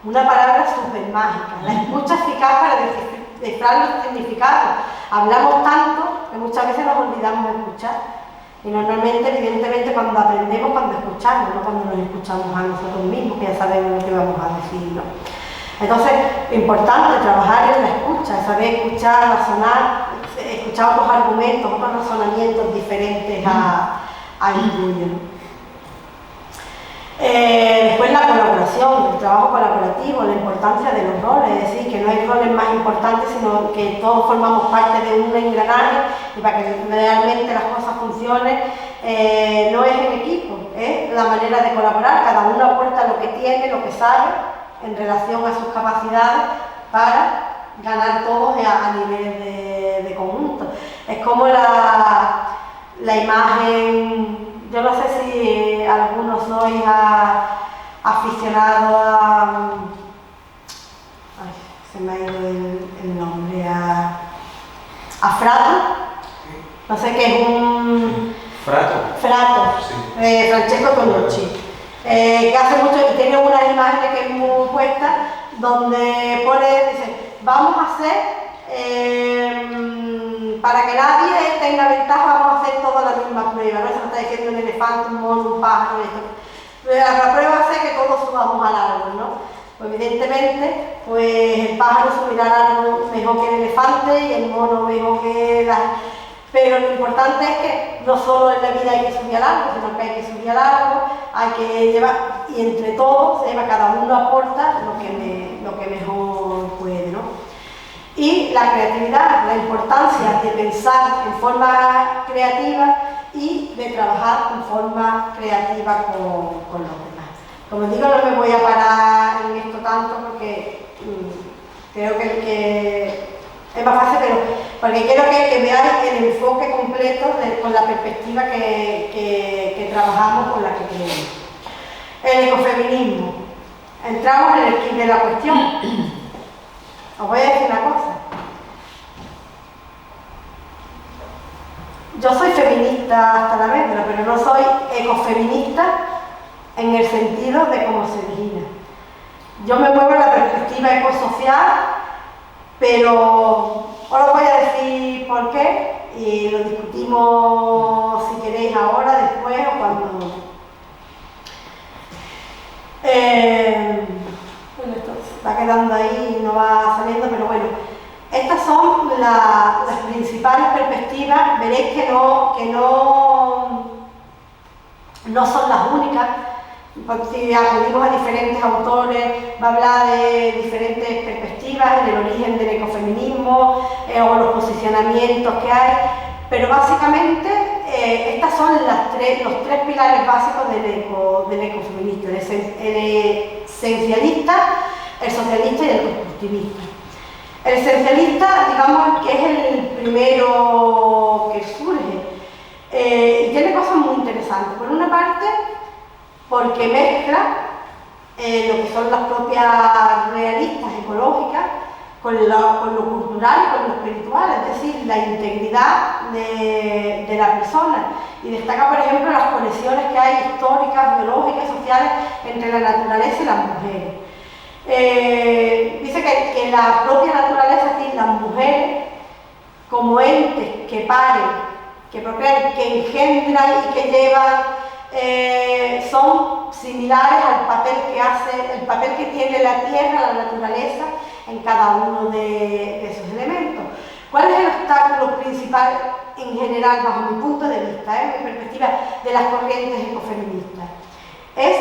Una palabra súper mágica, la escucha eficaz para descifrar los significados. Hablamos tanto que muchas veces nos olvidamos de escuchar. Y normalmente, evidentemente, cuando aprendemos, cuando escuchamos, no cuando nos escuchamos a nosotros mismos, que ya sabemos lo que vamos a decir, ¿no? Entonces, importante trabajar en la escucha, saber escuchar, razonar, escuchar otros argumentos, otros razonamientos diferentes a incluir. Después la colaboración, el trabajo colaborativo, la importancia de los roles, es decir, que no hay roles más importantes, sino que todos formamos parte de un engranaje y para que realmente las cosas funcionen, no es en equipo, es la manera de colaborar, cada uno aporta lo que tiene, lo que sabe en relación a sus capacidades para ganar todos a nivel de conjunto. Es como la imagen. Yo no sé si algunos sois aficionados a... Ay, se me ha ido el nombre. nombre, a Frato, no sé qué es un... Frato, sí. Francesco Tonucci, que hace mucho y tiene unas imágenes que es muy puestas, donde pone, dice, vamos a hacer, para que nadie tenga ventaja, vamos a hacer todas las mismas pruebas, ¿no? Se lo está diciendo un elefante, un mono, un pájaro, esto. La prueba hace que todos subamos al árbol, ¿no? Pues evidentemente, pues el pájaro subirá al árbol mejor que el elefante y el mono mejor que la... Pero lo importante es que no solo en la vida hay que subir al árbol, sino que hay que subir al árbol, hay que llevar, y entre todos, cada uno aporta lo que mejor puede, ¿no? Y la creatividad, la importancia de pensar en forma creativa y de trabajar en forma creativa con los demás. Como digo, no me voy a parar en esto tanto porque creo que es más fácil, pero porque quiero que veáis el enfoque completo con la perspectiva que trabajamos, con la que creemos. El ecofeminismo. Entramos en el quid de la cuestión. Os voy a decir una cosa. Yo soy feminista hasta la médula, pero no soy ecofeminista en el sentido de cómo se origina. Yo me muevo en la perspectiva ecosocial, pero os voy a decir por qué y lo discutimos si queréis ahora, después o cuando... bueno, esto va quedando ahí y no va saliendo, pero bueno, estas son las principales perspectivas. Veréis que no son las únicas. Si acudimos a diferentes autores, va a hablar de diferentes perspectivas en el origen del ecofeminismo o los posicionamientos que hay, pero básicamente estas son los tres pilares básicos del ecofeminista, el esencialista, el socialista y el constructivista. El esencialista, digamos, que es el primero que surge y tiene cosas muy interesantes. Por una parte, porque mezcla lo que son las propias realistas ecológicas con lo cultural y con lo espiritual, es decir, la integridad de la persona. Y destaca, por ejemplo, las conexiones que hay históricas, biológicas, sociales entre la naturaleza y las mujeres. Dice que la propia naturaleza, es decir, las mujeres como entes que paren, que procrean, que engendran y que llevan, son similares al papel que tiene la tierra, la naturaleza, en cada uno de esos elementos. ¿Cuál es el obstáculo principal en general, bajo mi punto de vista, mi perspectiva de las corrientes ecofeministas? Es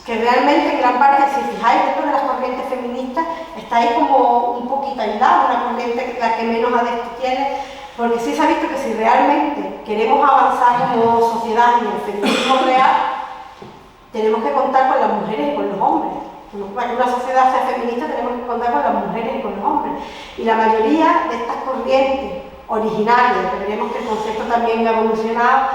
que realmente en gran parte, si fijáis dentro de las corrientes feministas, está ahí como un poquito aislada, una corriente la que menos adeptos tiene, porque sí se ha visto que si realmente queremos avanzar como sociedad en el feminismo real, tenemos que contar con las mujeres y con los hombres. Para que una sociedad sea feminista tenemos que contar con las mujeres y con los hombres. Y la mayoría de estas corrientes originarias, que veremos que el concepto también ha evolucionado,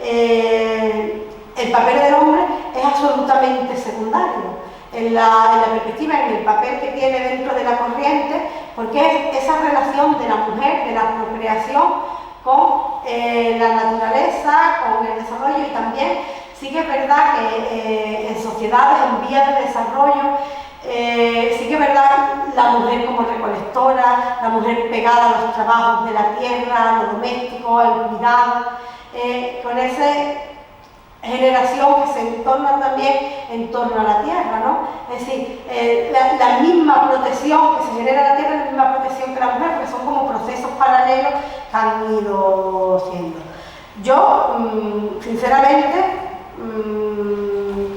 el papel del hombre es absolutamente secundario. En la perspectiva, en el papel que tiene dentro de la corriente, porque es esa relación de la mujer, de la procreación con la naturaleza, con el desarrollo, y también sí que es verdad que en sociedades en vías de desarrollo, sí que es verdad la mujer como recolectora, la mujer pegada a los trabajos de la tierra, a lo doméstico, al cuidado, con esa generación que se entorna también en torno a la tierra, ¿no? Es decir, la misma protección que se genera en la tierra es la misma protección que la mujer, porque son como procesos paralelos que han ido siendo. Yo, sinceramente,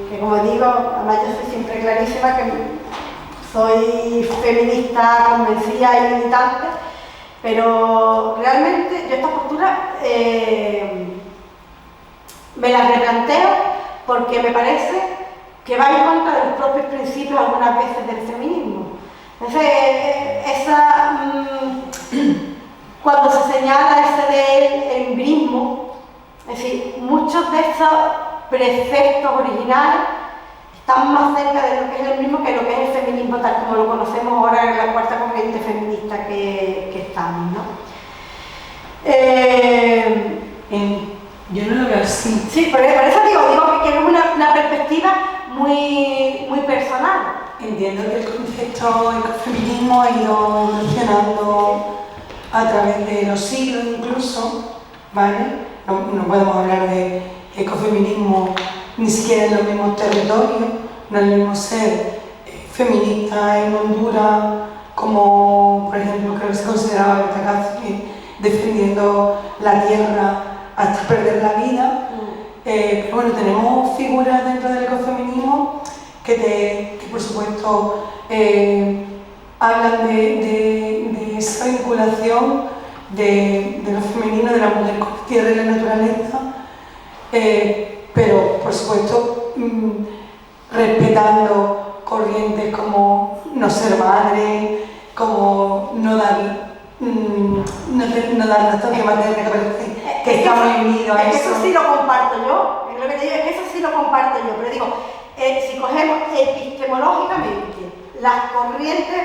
que como digo, además yo soy siempre clarísima que soy feminista convencida y militante, pero realmente yo esta postura me la replanteo porque me parece que va en contra de los propios principios algunas veces del feminismo. Entonces, cuando se señala ese del embrismo, es decir, muchos de esos preceptos originales están más cerca de lo que es el mismo que lo que es el feminismo tal como lo conocemos ahora en la cuarta corriente feminista que estamos, ¿no? Yo no lo veo así. Sí, por eso digo que es una perspectiva muy personal. Entiendo que el concepto ecofeminismo ha ido evolucionando a través de los siglos incluso, ¿vale? No podemos hablar de ecofeminismo ni siquiera en los mismos territorios, no es lo mismo ser feminista en Honduras, como por ejemplo creo que se consideraba Betacazzi, defendiendo la tierra hasta perder la vida. Pero bueno, tenemos figuras dentro del ecofeminismo que por supuesto hablan de esa vinculación de lo femenino, de la mujer con la tierra y la naturaleza, pero por supuesto respetando corrientes como no ser madre, como no dar lactancia materna, que parece que está muy unido a eso. Eso sí lo comparto yo, lo que te digo es que eso sí lo comparto yo, pero digo, si cogemos epistemológicamente las corrientes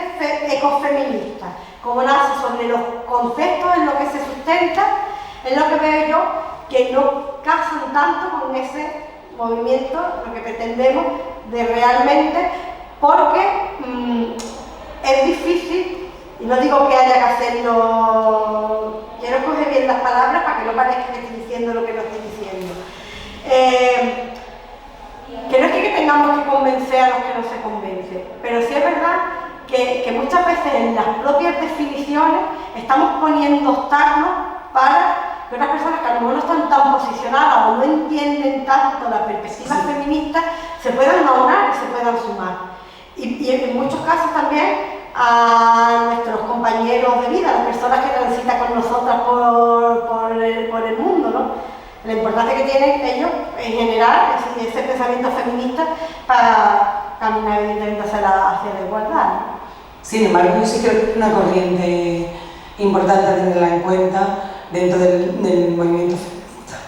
ecofeministas, como nace sobre los conceptos en los que se sustenta, es lo que veo yo que no casan tanto con ese movimiento, lo que pretendemos de realmente, porque es difícil, y no digo que haya que hacerlo, quiero coger bien las palabras para que no parezca que estoy diciendo lo que no estoy diciendo. Que no es que tengamos que convencer a los que no se convencen, pero sí es verdad que muchas veces en las propias definiciones estamos poniendo obstáculos para que otras personas que a lo mejor no están tan posicionadas o no entienden tanto la perspectiva feminista se puedan aunar y se puedan sumar. Y en muchos casos también a nuestros compañeros de vida, las personas que transitan con nosotras por el mundo, ¿no? La importancia que tienen ellos en general ese pensamiento feminista para caminar evidentemente hacia la igualdad, ¿no? Sin embargo, yo sí creo que es una corriente importante a tenerla en cuenta dentro del movimiento feminista.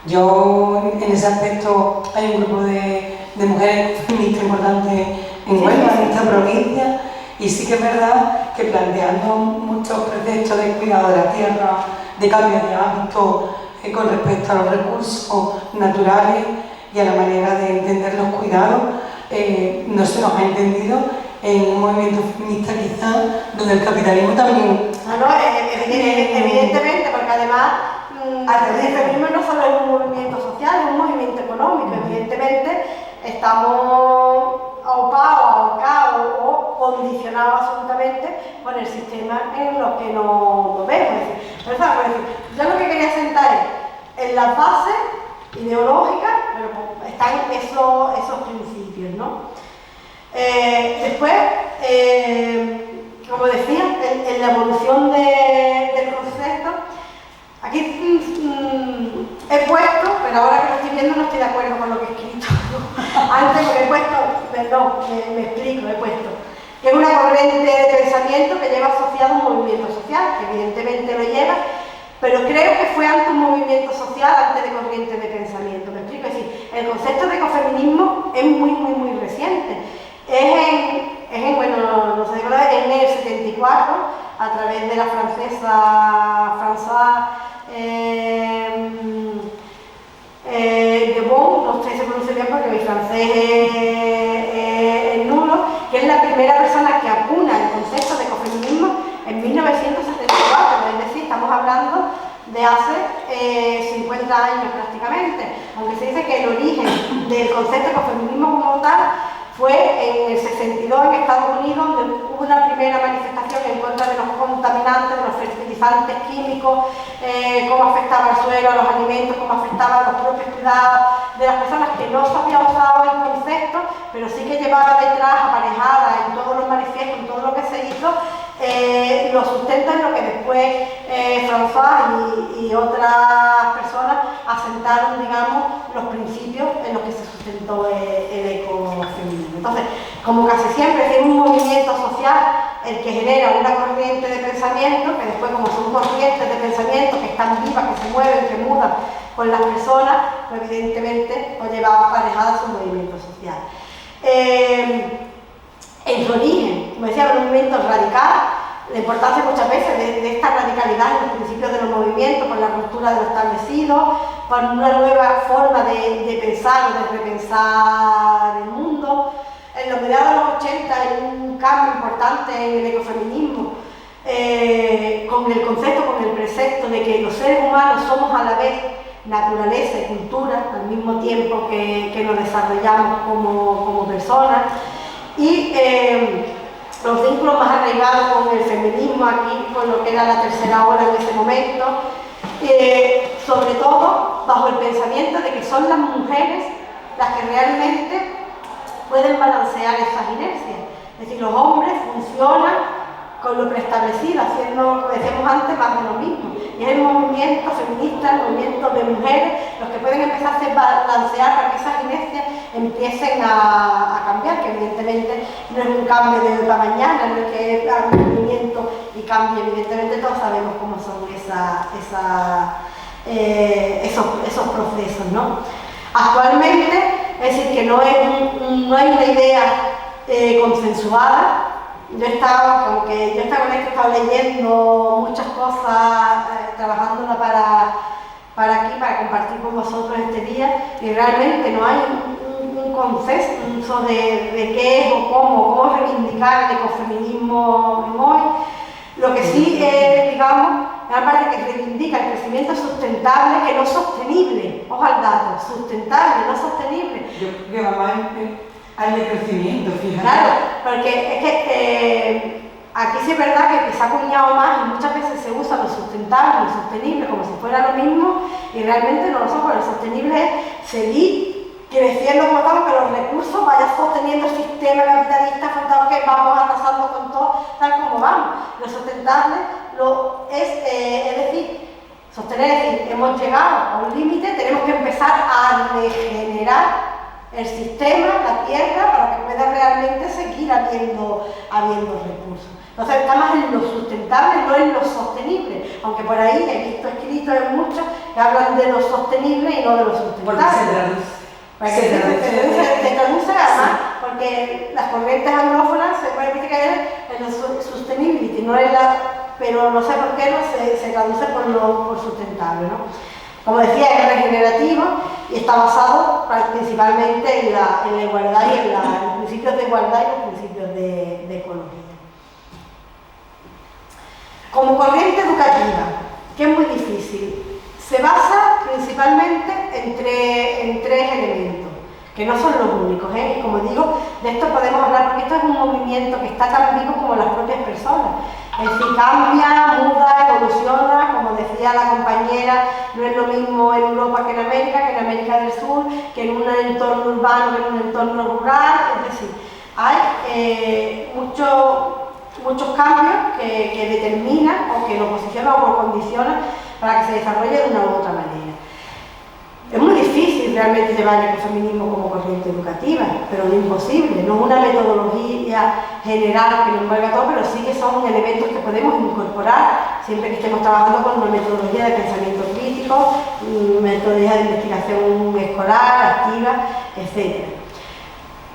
Yo, en ese aspecto, hay un grupo de mujeres feministas importantes en Huelva, en esta provincia, y sí que es verdad que planteando muchos preceptos de cuidado de la tierra, de cambio de hábitos con respecto a los recursos naturales y a la manera de entender los cuidados, no se nos ha entendido en un movimiento feminista quizá donde el capitalismo también... Evidentemente, porque además el feminismo no solo es un movimiento social, es un movimiento económico. Evidentemente estamos ahogados o condicionados absolutamente por el sistema en lo que nos movemos. Yo lo que quería sentar es en la base ideológica, pero están esos principios, ¿no? Después, como decía, en la evolución del concepto, aquí he puesto, pero ahora que lo estoy viendo no estoy de acuerdo con lo que he escrito. Antes porque he puesto, perdón, me explico, he puesto que es una corriente de pensamiento que lleva asociado un movimiento social, que evidentemente lo lleva, pero creo que fue antes un movimiento social antes de corriente de pensamiento. Me explico, es decir, el concepto de ecofeminismo es muy reciente. Bueno, no sé, en el 74, a través de la francesa Françoise de Bon, no sé si se pronuncia bien porque mi francés es nulo, que es la primera persona que acuna el concepto de ecofeminismo en 1974, es decir, estamos hablando de hace 50 años prácticamente, aunque se dice que el origen del concepto de ecofeminismo como tal fue en el 62 en Estados Unidos, donde hubo una primera manifestación en contra de los contaminantes, de los fertilizantes químicos, cómo afectaba al suelo, a los alimentos, cómo afectaba a los propios cuidados de las personas, que no se había usado el concepto, pero sí que llevaba detrás, aparejada en todos los manifiestos, en todo lo que se hizo, lo sustenta en lo que después François y otras personas asentaron, digamos, los principios en los que se sustentó el ecofeminismo. Entonces, como casi siempre es un movimiento social el que genera una corriente de pensamiento, que después, como son corrientes de pensamiento que están vivas, que se mueven, que mudan con las personas, pues evidentemente lo lleva aparejada a su movimiento social. En su origen, como decía, un movimiento radical, la importancia muchas veces de esta radicalidad en los principios de los movimientos, por la ruptura de lo establecido, por una nueva forma de pensar o de repensar el mundo. En los mediados de los 80 hay un cambio importante en el ecofeminismo, con el concepto, con el precepto de que los seres humanos somos a la vez naturaleza y cultura, al mismo tiempo que nos desarrollamos como personas. Y los vínculos más arraigados con el feminismo aquí, con lo que era la tercera ola en ese momento, sobre todo bajo el pensamiento de que son las mujeres las que realmente pueden balancear esas inercias. Es decir, los hombres funcionan con lo preestablecido, haciendo, como decíamos antes, más de lo mismo. Y es el movimiento feminista, el movimiento de mujeres, los que pueden empezar a hacer balancear para que esas inercias empiecen a cambiar, que evidentemente no es un cambio de hoy para mañana, no es que haga un movimiento y cambie, evidentemente todos sabemos cómo son esos procesos, ¿no? Actualmente, es decir, que no hay una idea consensuada. Yo he estado con esto, he estado leyendo muchas cosas, trabajándola para aquí, para compartir con vosotros este día, y realmente no hay un consenso de qué es o cómo reivindicar el ecofeminismo en hoy. Lo que sí, digamos, es una parte que reivindica el crecimiento sustentable, que no sostenible. Ojo al dato, sustentable, no sostenible. Yo creo que además al de crecimiento, fíjate. Claro, porque es que aquí sí es verdad que se ha acuñado más y muchas veces se usa lo sustentable, lo sostenible, como si fuera lo mismo, y realmente no lo son, porque lo sostenible es seguir creciendo como estamos, que los recursos vayan sosteniendo el sistema capitalista, que vamos arrasando con todo, tal como vamos. Lo sustentable es decir, sostener, es decir, hemos llegado a un límite, tenemos que empezar a regenerar el sistema, la tierra, para que pueda realmente seguir habiendo recursos. Entonces está más en lo sustentable, no en lo sostenible, aunque por ahí he visto escritos en muchos que hablan de lo sostenible y no de lo sustentable. Porque se traduce además, porque las corrientes anglófonas se puede decir que es en lo sustainability, no es pero no sé por qué se traduce por sustentable, ¿no? Como decía, es regenerativo y está basado principalmente en la igualdad y en los principios de igualdad y los principios de ecología. Como corriente educativa, que es muy difícil, se basa principalmente en tres elementos, que no son los únicos, ¿eh? Y como digo, de esto podemos hablar porque esto es un movimiento que está tan vivo como las propias personas. Es decir, cambia, muda, evoluciona, como decía la compañera, no es lo mismo en Europa que en América del Sur, que en un entorno urbano, que en un entorno rural. Es decir, hay muchos cambios que determinan o que lo posicionan o lo condicionan para que se desarrolle de una u otra manera. Es muy difícil realmente llevar el ecofeminismo como corriente educativa, pero no es imposible. No es una metodología general que lo envuelva todo, pero sí que son elementos que podemos incorporar siempre que estemos trabajando con una metodología de pensamiento crítico, metodología de investigación escolar, activa, etc.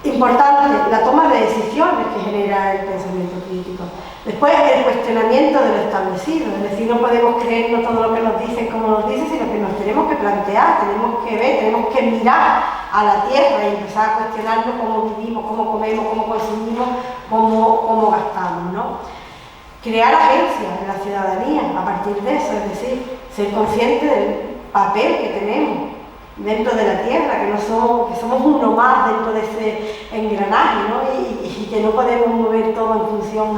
Importante, la toma de decisiones que genera el pensamiento crítico. Después, el cuestionamiento de lo establecido, es decir, no podemos creernos todo lo que nos dicen como nos dicen, sino que nos tenemos que plantear, tenemos que ver, tenemos que mirar a la tierra y empezar a cuestionarnos cómo vivimos, cómo comemos, cómo consumimos, cómo gastamos, ¿no? Crear agencias en la ciudadanía a partir de eso, es decir, ser consciente del papel que tenemos dentro de la tierra, que somos uno más dentro de ese engranaje, ¿no? Y que no podemos mover todo en función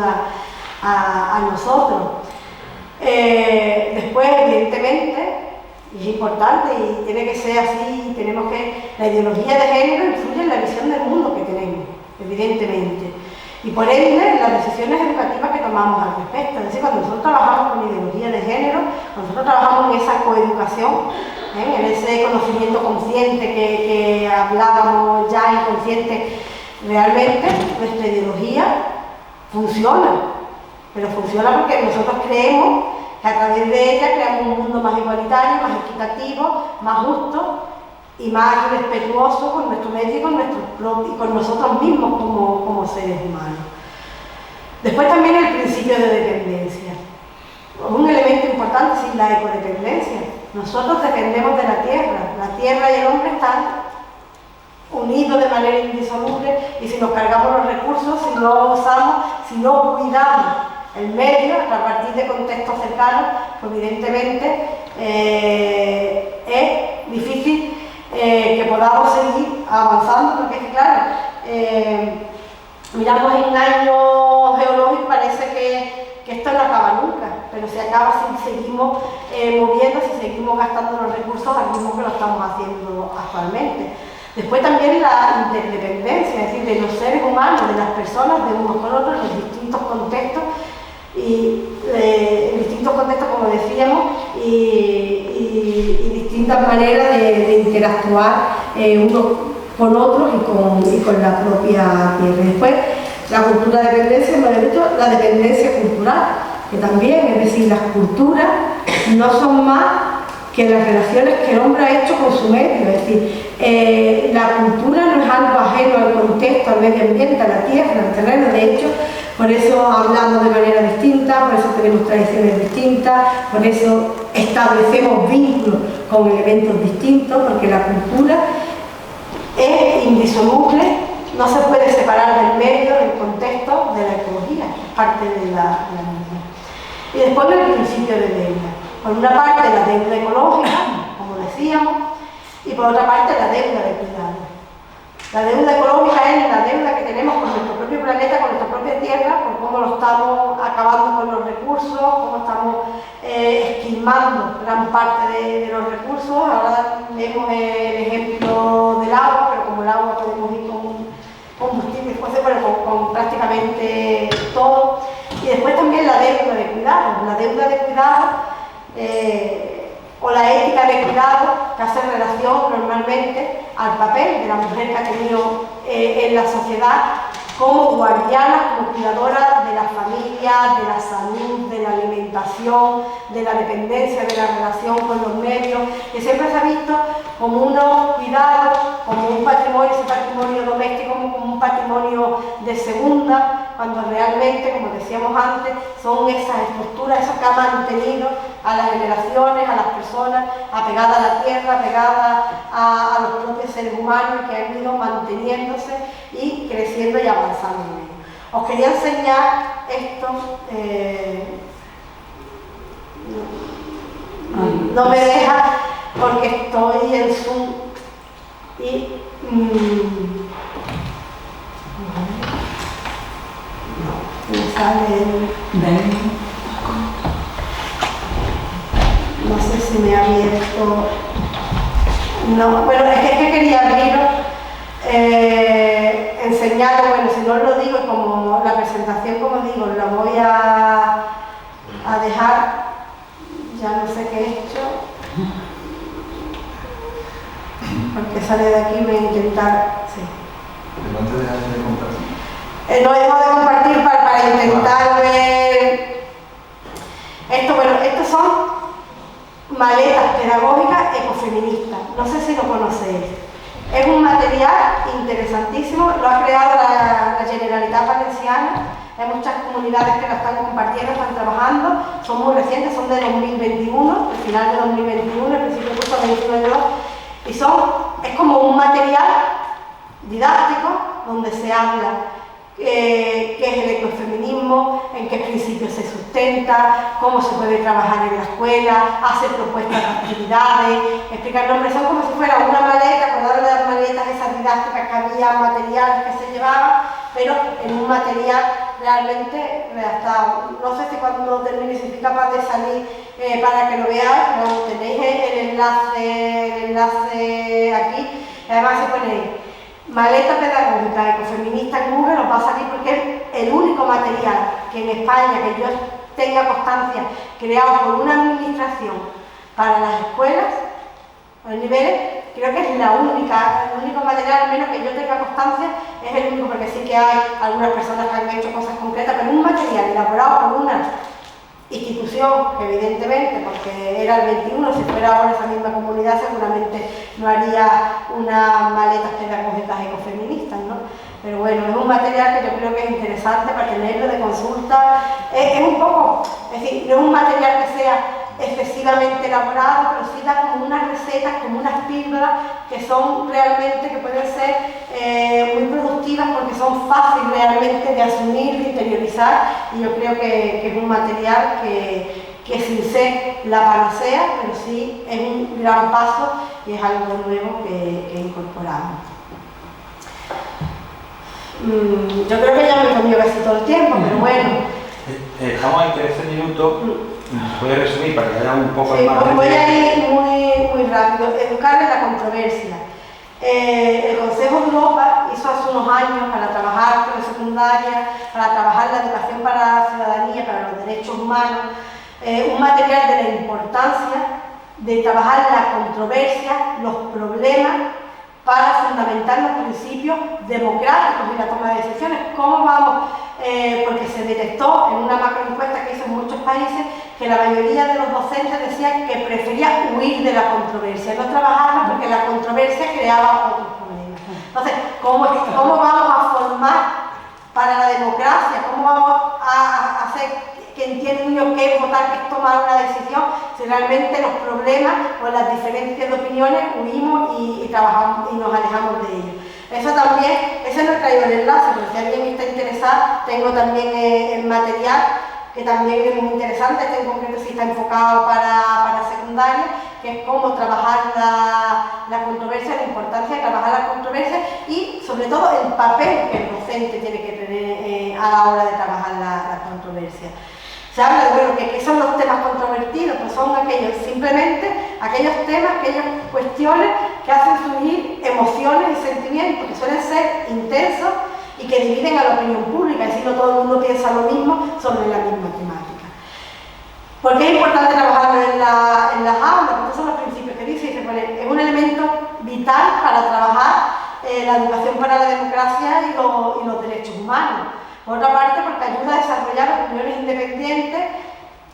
a nosotros. Después, evidentemente, y es importante y tiene que ser así, la ideología de género influye en la visión del mundo que tenemos, evidentemente. Y por ende, las decisiones educativas que tomamos al respecto. Es decir, cuando nosotros trabajamos con ideología de género, cuando nosotros trabajamos en esa coeducación, en ese conocimiento consciente que hablábamos ya inconsciente, realmente nuestra ideología funciona. Pero funciona porque nosotros creemos que a través de ella creamos un mundo más igualitario, más equitativo, más justo y más respetuoso con nuestro medio y con nosotros mismos como seres humanos. Después también el principio de dependencia. Un elemento importante es la ecodependencia. Nosotros dependemos de la tierra y el hombre están unidos de manera indisoluble, y si nos cargamos los recursos, si no usamos, si no cuidamos el medio a partir de contextos cercanos, pues evidentemente es difícil que podamos seguir avanzando, porque es que claro, miramos en años geológicos, parece que esto no acaba nunca, pero se acaba si seguimos moviendo, si seguimos gastando los recursos al mismo que lo estamos haciendo actualmente. Después también la interdependencia, es decir, de los seres humanos, de las personas, de unos con otros, en los distintos contextos, en distintos contextos, como decíamos, y distintas maneras de interactuar unos con otros y con la propia tierra. Después, la cultura de dependencia, hemos dicho, la dependencia cultural, que también, es decir, las culturas no son más que las relaciones que el hombre ha hecho con su medio, es decir, la cultura no es algo ajeno al contexto, al medio ambiente, a la tierra, al terreno. De hecho, por eso hablamos de manera distinta, por eso tenemos tradiciones distintas, por eso establecemos vínculos con elementos distintos, porque la cultura es indisoluble, no se puede separar del medio, del contexto, de la ecología, es parte de la misma. Y después el principio de deuda. Por una parte la deuda ecológica, como decíamos, y por otra parte la deuda de cuidado. La deuda ecológica es la deuda que tenemos con nuestro propio planeta, con nuestra propia tierra, por cómo lo estamos acabando con los recursos, cómo estamos esquilmando gran parte de los recursos. Ahora vemos el ejemplo del agua, pero como el agua podemos ir con combustible, pero con prácticamente todo. Y después también la deuda de cuidado. La deuda de cuidado o la ética de cuidado, que hace relación normalmente al papel de la mujer que ha tenido en la sociedad como guardiana, como cuidadora de la familia, de la salud, de la alimentación, de la dependencia, de la relación con los medios, que siempre se ha visto como unos cuidados, como un patrimonio, ese patrimonio doméstico, como un patrimonio de segunda, cuando realmente, como decíamos antes, son esas estructuras, eso que ha mantenido a las generaciones, a las personas, apegadas a la tierra, apegadas a los propios seres humanos, que han ido manteniéndose y creciendo y avanzando en ello. Os quería enseñar esto, no me deja porque estoy en Zoom y me sale no sé si me ha abierto, no, bueno, es que quería abriros, enseñaros, bueno, si no os lo digo, como la presentación, como digo, la voy a dejar, ya no sé qué he hecho, porque sale de aquí, voy a intentar, sí. ¿No te dejas de compartir? No he dejado de compartir para intentar ver esto. Bueno, estos son maletas pedagógicas ecofeministas, no sé si lo conocéis. Es un material interesantísimo, lo ha creado la Generalitat Valenciana, hay muchas comunidades que lo están compartiendo, están trabajando, son muy recientes, son de 2021, el final de 2021, el principio del curso 2022, y es como un material didáctico donde se habla qué es el ecofeminismo, en qué principios se sustenta, cómo se puede trabajar en la escuela, hacer propuestas de actividades, explicar nombres. Son como si fuera una maleta, acordaros de las maletas esas didácticas que había, materiales que se llevaban, pero en un material realmente redactado. No sé si cuando termine si soy capaz de salir para que lo veáis, pero tenéis el enlace aquí, y además se pone maleta pedagógica ecofeminista en Google, os va a salir porque es el único material que en España, que yo tenga constancia, creado por una administración para las escuelas, a los niveles, creo que es el único material, al menos que yo tenga constancia, es el único, porque sí que hay algunas personas que han hecho cosas concretas, pero un material elaborado por una institución, que evidentemente, porque era el 21, si fuera ahora esa misma comunidad seguramente no haría unas maletas pedagógicas ecofeministas, ¿no? Pero bueno, es un material que yo creo que es interesante para tenerlo de consulta. Es un poco, es decir, no es un material que sea excesivamente elaborado, pero sí da como unas recetas, como unas píldoras que son realmente, que pueden ser muy productivas porque son fáciles realmente de asumir, de interiorizar, y yo creo que es un material que sin ser la panacea, pero sí es un gran paso y es algo nuevo que incorporamos. Yo creo que ya me he comido casi todo el tiempo, pero bueno. Estamos en 13 minutos. ¿Puede resumir para que haya un poco Sí, más de voy a ir muy rápido. Educar en la controversia. El Consejo de Europa hizo hace unos años, para trabajar con la secundaria, para trabajar la educación para la ciudadanía, para los derechos humanos, un material de la importancia de trabajar la controversia, los problemas, para fundamentar los principios democráticos y la toma de decisiones. ¿Cómo vamos? Porque se detectó en una macroencuesta que hizo en muchos países que la mayoría de los docentes decían que prefería huir de la controversia, no trabajarla porque la controversia creaba otros problemas. Entonces, ¿cómo vamos a formar para la democracia? ¿Cómo vamos a hacer que entienda un niño qué es votar, qué es tomar una decisión, si realmente los problemas o las diferencias de opiniones huimos y trabajamos y nos alejamos de ellos? Eso también, ese no he traído el enlace, pero si alguien está interesado, tengo también el material, que también es muy interesante. Este en concreto sí está enfocado para secundaria, que es cómo trabajar la controversia, la importancia de trabajar la controversia y sobre todo el papel que el docente tiene que tener a la hora de trabajar la controversia. Se habla de, bueno, ¿qué son los temas controvertidos? Pues son simplemente aquellos temas, aquellas cuestiones que hacen surgir emociones y sentimientos que suelen ser intensos y que dividen a la opinión pública, es decir, no todo el mundo piensa lo mismo sobre la misma temática. ¿Por qué es importante trabajarlo en las aulas? Porque son los principios que dice, es un elemento vital para trabajar la educación para la democracia y los derechos humanos. Por otra parte, porque ayuda a desarrollar opiniones independientes,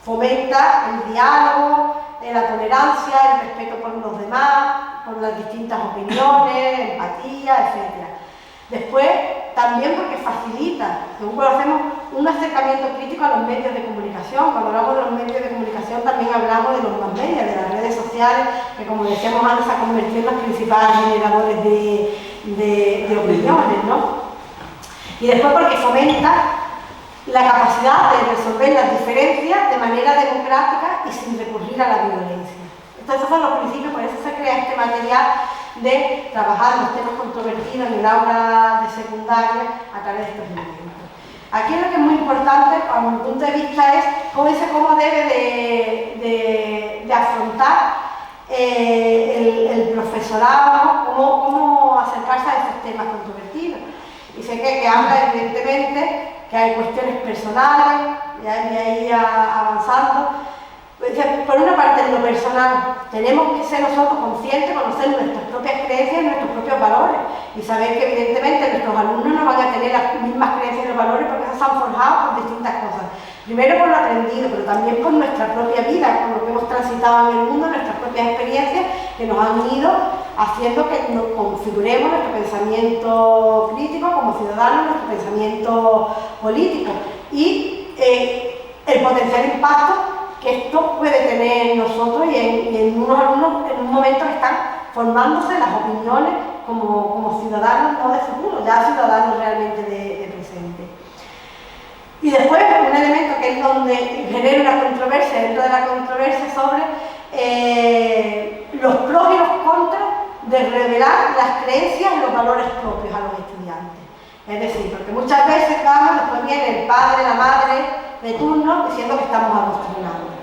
fomenta el diálogo, la tolerancia, el respeto por los demás, por las distintas opiniones, empatía, etc. Después, también porque facilita, según lo hacemos, un acercamiento crítico a los medios de comunicación. Cuando hablamos de los medios de comunicación también hablamos de los más medios, de las redes sociales, que como decíamos antes, se han convertido en los principales generadores de opiniones, ¿no? Y después porque fomenta la capacidad de resolver las diferencias de manera democrática y sin recurrir a la violencia. Entonces, esos son los principios, por eso se crea este material de trabajar los temas controvertidos en el aula de secundaria a través de estos elementos. Aquí lo que es muy importante, a mi punto de vista, es cómo debe de afrontar el profesorado, cómo acercarse a esos temas controvertidos. Y sé que habla evidentemente que hay cuestiones personales, y ahí avanzando. Por una parte, en lo personal, tenemos que ser nosotros conscientes, conocer nuestras propias creencias y nuestros propios valores, y saber que evidentemente nuestros alumnos no van a tener las mismas creencias y valores porque esos se han forjado por distintas cosas. Primero por lo aprendido, pero también por nuestra propia vida, por lo que hemos transitado en el mundo, nuestras propias experiencias que nos han ido haciendo que nos configuremos nuestro pensamiento crítico como ciudadanos, nuestro pensamiento político y el potencial impacto que esto puede tener en nosotros y en unos alumnos en un momento que están formándose las opiniones como ciudadanos, no de futuro, ya ciudadanos realmente de presente. Y después un elemento que es donde genera una controversia dentro de la controversia sobre los pros y los contras de revelar las creencias y los valores propios a los estudiantes. Es decir, porque muchas veces después viene el padre, la madre de turno diciendo que estamos adoctrinados.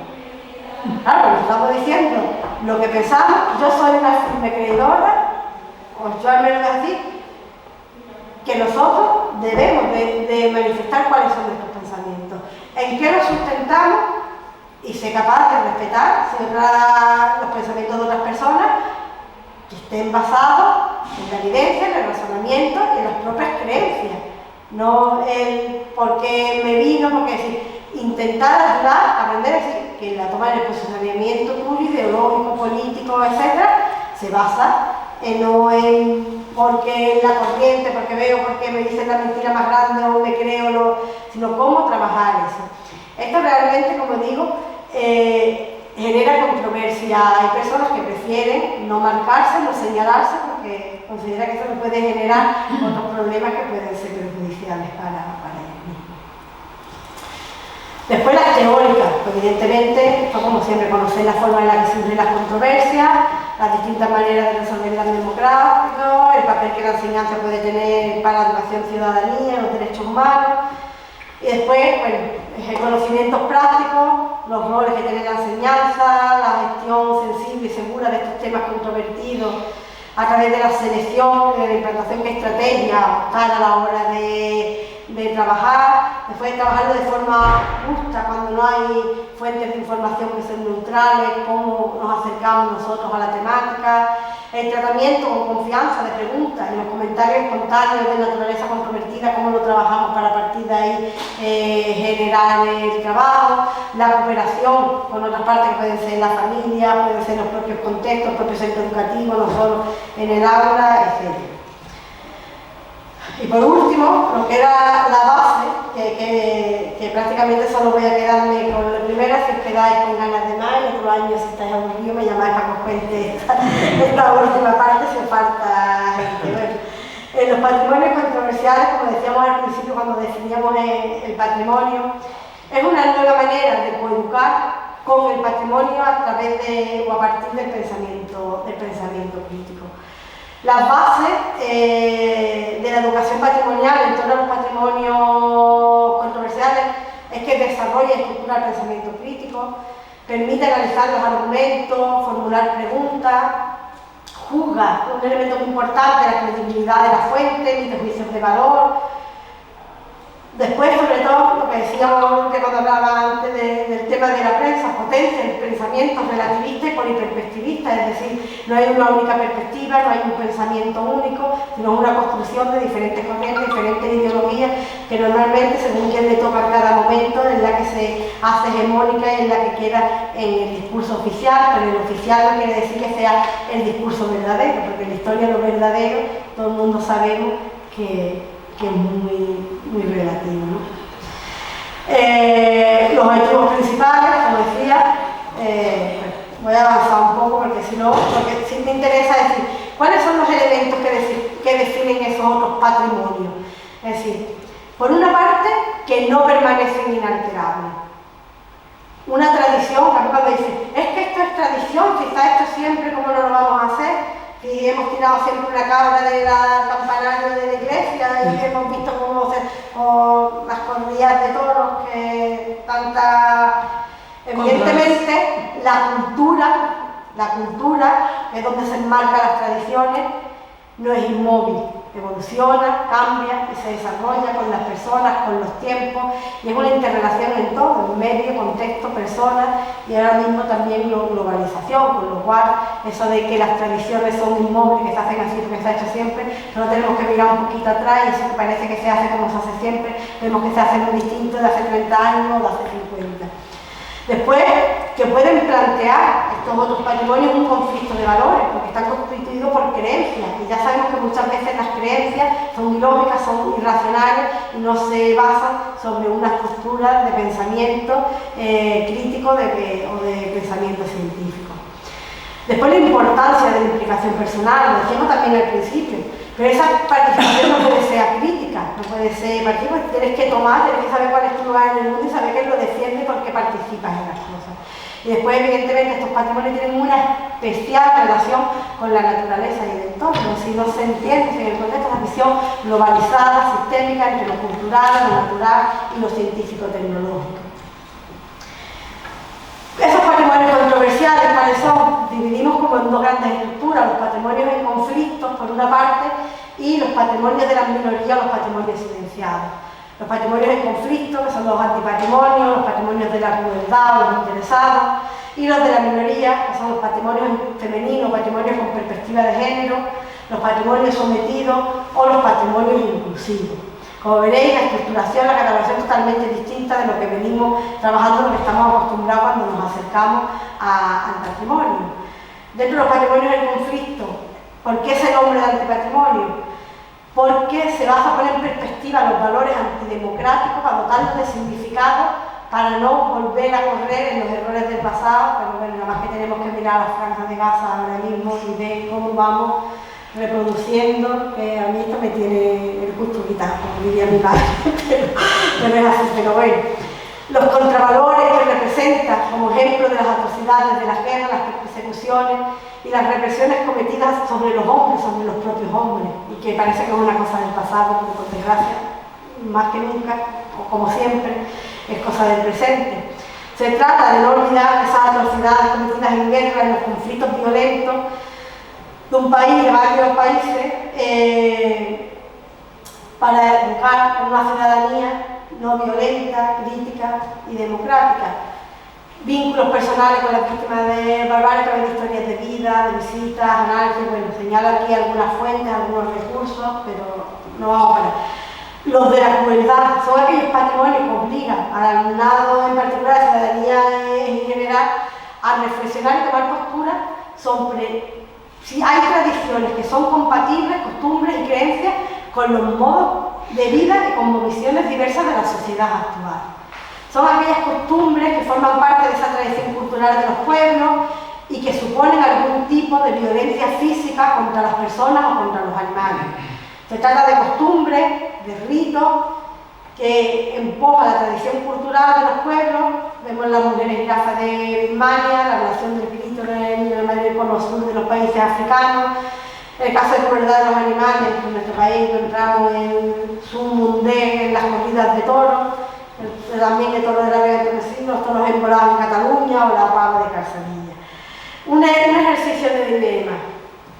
Claro, nos estamos diciendo lo que pensamos. Yo soy una firme creidora, o yo al menos así, que nosotros debemos de manifestar cuáles son nuestros pensamientos, en qué los sustentamos y ser capaz de respetar los pensamientos de otras personas que estén basados en la evidencia, en el razonamiento y en las propias creencias. No el por qué me vino, porque decir, intentar ayudar a aprender a decir que la toma del posicionamiento tuyo, ideológico, político, etcétera, se basa no en porque la corriente, porque veo, porque me dicen la mentira más grande o me creo, sino cómo trabajar eso. Esto realmente, como digo, genera controversia. Hay personas que prefieren no marcarse, no señalarse, porque consideran que eso puede generar otros problemas que pueden ser perjudiciales para ellos mismos. Después las teóricas, pues evidentemente, esto como siempre, conocer la forma en la que surgen las controversias, las distintas maneras de resolverlas en democrático, el papel que la enseñanza puede tener para la educación, ciudadanía, los derechos humanos, y después, bueno, conocimientos prácticos, los roles que tiene la enseñanza, la gestión sensible y segura de estos temas controvertidos a través de la selección, de la implantación, qué estrategia optar a la hora de trabajar, después de trabajarlo de forma justa cuando no hay fuentes de información que sean neutrales, cómo nos acercamos nosotros a la temática, el tratamiento con confianza de preguntas, en los comentarios espontáneos de naturaleza controvertida, cómo lo trabajamos para a partir de ahí generar el trabajo, la cooperación con otras partes que pueden ser la familia, pueden ser los propios contextos, el propio centro educativo, no solo en el aula, etc. Y por último, lo que era la base, que prácticamente solo voy a quedarme con la primera, si os quedáis con ganas de más, y otro año si estáis aburridos me llamáis para que os cuente esta última parte si os falta gente. Bueno, en los patrimonios controversiales, como decíamos al principio cuando definíamos el patrimonio, es una nueva manera de coeducar con el patrimonio a través de, o a partir del pensamiento crítico. Las bases de la educación patrimonial en torno a los patrimonios controversiales es que desarrolla y estructura el pensamiento crítico, permite analizar los argumentos, formular preguntas, juzga, un elemento muy importante, la credibilidad de la fuente, emite juicios de valor. Después, sobre todo, lo que decíamos cuando hablaba antes del tema de la prensa, potencia el pensamiento relativista y poliperspectivista, es decir, no hay una única perspectiva, no hay un pensamiento único, sino una construcción de diferentes corrientes, diferentes ideologías, que normalmente, según quien le toca en cada momento, es la que se hace hegemónica y es la que queda en el discurso oficial, pero el oficial no quiere decir que sea el discurso verdadero, porque en la historia lo verdadero, todo el mundo sabemos que es muy relativo, ¿no? Los objetivos principales, como decía, voy a avanzar un poco porque si no, porque sí me interesa decir cuáles son los elementos que definen esos otros patrimonios. Es decir, por una parte, que no permanecen inalterables. Una tradición, que cuando dice, es que esto es tradición, si está hecho siempre, ¿cómo no lo vamos a hacer? Y hemos tirado siempre una cabra del campanario de la iglesia y hemos visto cómo las corridas de toros que tanta... Evidentemente, la cultura es donde se enmarcan las tradiciones, no es inmóvil, evoluciona, cambia y se desarrolla con las personas, con los tiempos, y es una interrelación en todo, en medio, contexto, personas, y ahora mismo también globalización, con lo cual eso de que las tradiciones son inmóviles, que se hacen así porque se ha hecho siempre, no tenemos que mirar un poquito atrás y eso que parece que se hace como se hace siempre, vemos que se hace muy distinto de hace 30 años o de hace 50. Después, que pueden plantear estos otros patrimonios un conflicto de valores, porque están constituidos por creencias, y ya sabemos que muchas veces las creencias son ilógicas, son irracionales y no se basan sobre una estructura de pensamiento crítico o de pensamiento científico. Después, la importancia de la implicación personal, lo decíamos también al principio, pero esa participación no puede ser acrítica, no puede ser participativa, tienes que tomar, tienes que saber cuál es tu lugar en el mundo y saber quién lo defiende porque participas en las cosas. Y después, evidentemente, estos patrimonios tienen una especial relación con la naturaleza y el entorno. Si no se entiende en el contexto de una visión globalizada, sistémica, entre lo cultural, lo natural y lo científico-tecnológico. Esos patrimonios controversiales, ¿cuáles son? Dividimos como en dos grandes estructuras, los patrimonios en conflictos, por una parte, y los patrimonios de las minorías, los patrimonios silenciados. Los patrimonios en conflicto, que son los antipatrimonios, los patrimonios de la crueldad o los interesados, y los de la minoría, que son los patrimonios femeninos, patrimonios con perspectiva de género, los patrimonios sometidos o los patrimonios inclusivos. Como veréis, la estructuración, la catalogación es totalmente distinta de lo que venimos trabajando, lo que estamos acostumbrados cuando nos acercamos al patrimonio. Dentro de los patrimonios del conflicto, ¿por qué ese nombre de antipatrimonio? Porque se basa poner en perspectiva los valores antidemocráticos para dotarlos de significado, para no volver a correr en los errores del pasado, pero bueno, nada más que tenemos que mirar las franjas de Gaza ahora mismo y ver cómo vamos reproduciendo, que a mí esto me tiene el gusto quitado, como diría mi padre, pero es así. Pero bueno, los contravalores que representan como ejemplo de las atrocidades de las guerras, las persecuciones y las represiones cometidas sobre los hombres, sobre los propios hombres, y que parece que es una cosa del pasado, pero por desgracia, más que nunca, o como siempre, es cosa del presente. Se trata de no olvidar esas atrocidades cometidas en guerra, en los conflictos violentos de un país, de varios países, para educar una ciudadanía no violenta, crítica y democrática. Vínculos personales con las víctimas de barbarie a través de historias de vida, de visitas, análisis. Bueno, señalo aquí algunas fuentes, algunos recursos, pero no vamos a parar. Los de la crueldad son aquellos patrimonios que obligan al alumnado, en particular a la ciudadanía en general, a reflexionar y tomar postura sobre si hay tradiciones que son compatibles, costumbres y creencias con los modos de vida y con visiones diversas de la sociedad actual. Son aquellas costumbres que forman parte de esa tradición cultural de los pueblos y que suponen algún tipo de violencia física contra las personas o contra los animales. Se trata de costumbres, de ritos que empujan la tradición cultural de los pueblos. Vemos las mujeres jirafas de Birmania, la relación del clítoris en el medio cono sur de los países africanos, el caso de crueldad de los animales. En nuestro país encontramos en Sumundé, en las corridas de toros, también el toro de la Vega de Torresino, los toros embolados en Cataluña o la pava de Calzadilla. Un ejercicio de dilema.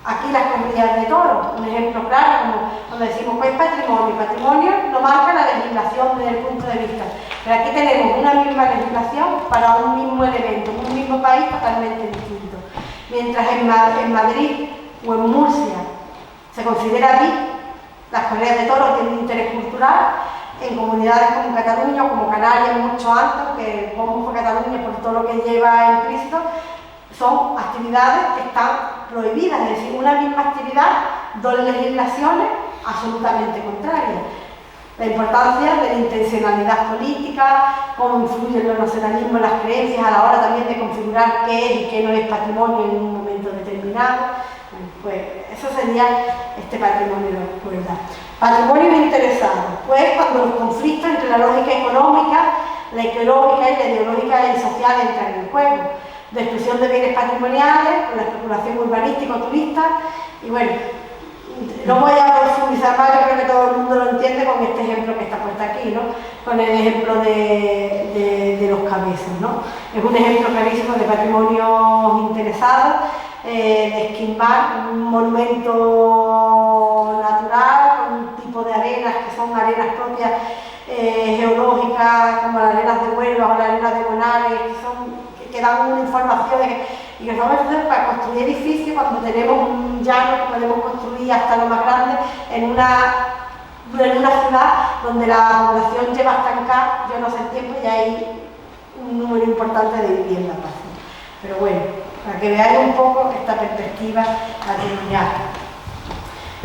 Aquí las corridas de toros, un ejemplo claro, como cuando decimos que es patrimonio. Patrimonio lo marca la legislación desde el punto de vista. Pero aquí tenemos una misma legislación para un mismo elemento, un mismo país totalmente distinto. Mientras en Madrid o en Murcia se considera aquí las corridas de toros tienen interés cultural, en comunidades como Cataluña o como Canarias mucho antes, que el bombo fue Cataluña por todo lo que lleva implícito, son actividades que están prohibidas, es decir, una misma actividad, dos legislaciones absolutamente contrarias. La importancia de la intencionalidad política, cómo influyen los nacionalismos, las creencias a la hora también de configurar qué es y qué no es patrimonio en un momento determinado. Bueno, pues eso sería este patrimonio de la crueldad. Patrimonio interesado, pues cuando los conflictos entre la lógica económica, la ecológica y la ideológica y social entran en el juego. Destrucción de bienes patrimoniales, con la especulación urbanística o turista, y bueno, no voy a profundizar más, yo creo que todo el mundo lo entiende con este ejemplo que está puesto aquí, ¿no? Con el ejemplo de los cabezas, ¿no? Es un ejemplo clarísimo de patrimonio interesado, de esquilmar un monumento natural con un tipo de arenas que son arenas propias geológicas, como las arenas de Huelva o las arenas de Bonares, que dan una información y que vamos a hacer para construir edificios cuando tenemos un llano que podemos construir hasta lo más grande en una ciudad donde la población lleva estancada, yo no sé el tiempo, y hay un número importante de viviendas vacías. Pero bueno, para que veáis un poco esta perspectiva patrimonial.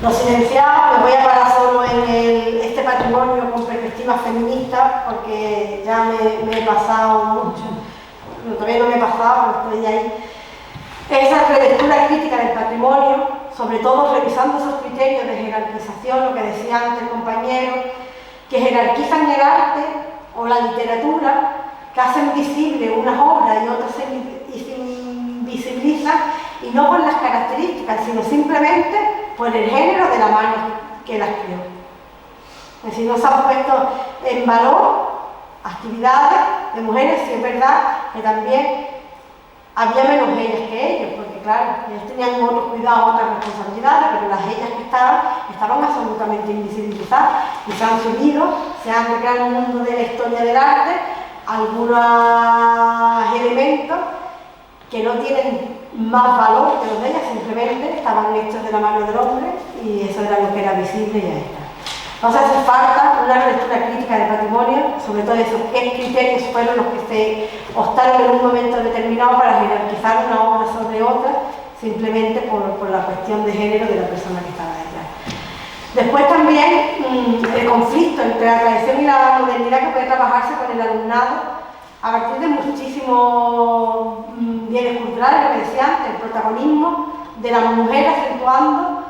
Los silenciados, me voy a parar solo en este patrimonio con perspectiva feminista, porque ya me he pasado mucho. Todavía no me he pasado, pero estoy ahí. Esa relectura crítica del patrimonio, sobre todo revisando esos criterios de jerarquización, lo que decía antes el compañero, que jerarquizan el arte o la literatura, que hacen visible unas obras y otras se invisibilizan, y no por las características, sino simplemente por el género de la mano que las creó. Es decir, no se han puesto en valor actividades de mujeres, si es verdad que también había menos ellas que ellos, porque claro, ellos tenían otros cuidados, otras responsabilidades, pero las ellas que estaban absolutamente invisibilizadas y se han subido, se han recreado en el mundo de la historia del arte algunos elementos que no tienen más valor que los de ellas, simplemente estaban hechos de la mano del hombre y eso era lo que era visible y ya está. Entonces hace falta una lectura crítica del patrimonio, sobre todo eso, qué criterios fueron los que se optaron en un momento determinado para jerarquizar una obra sobre otra, simplemente por la cuestión de género de la persona que estaba detrás. Después también el conflicto entre la tradición y la modernidad que puede trabajarse con el alumnado a partir de muchísimos bienes culturales, lo que decía antes, el protagonismo de la mujer acentuando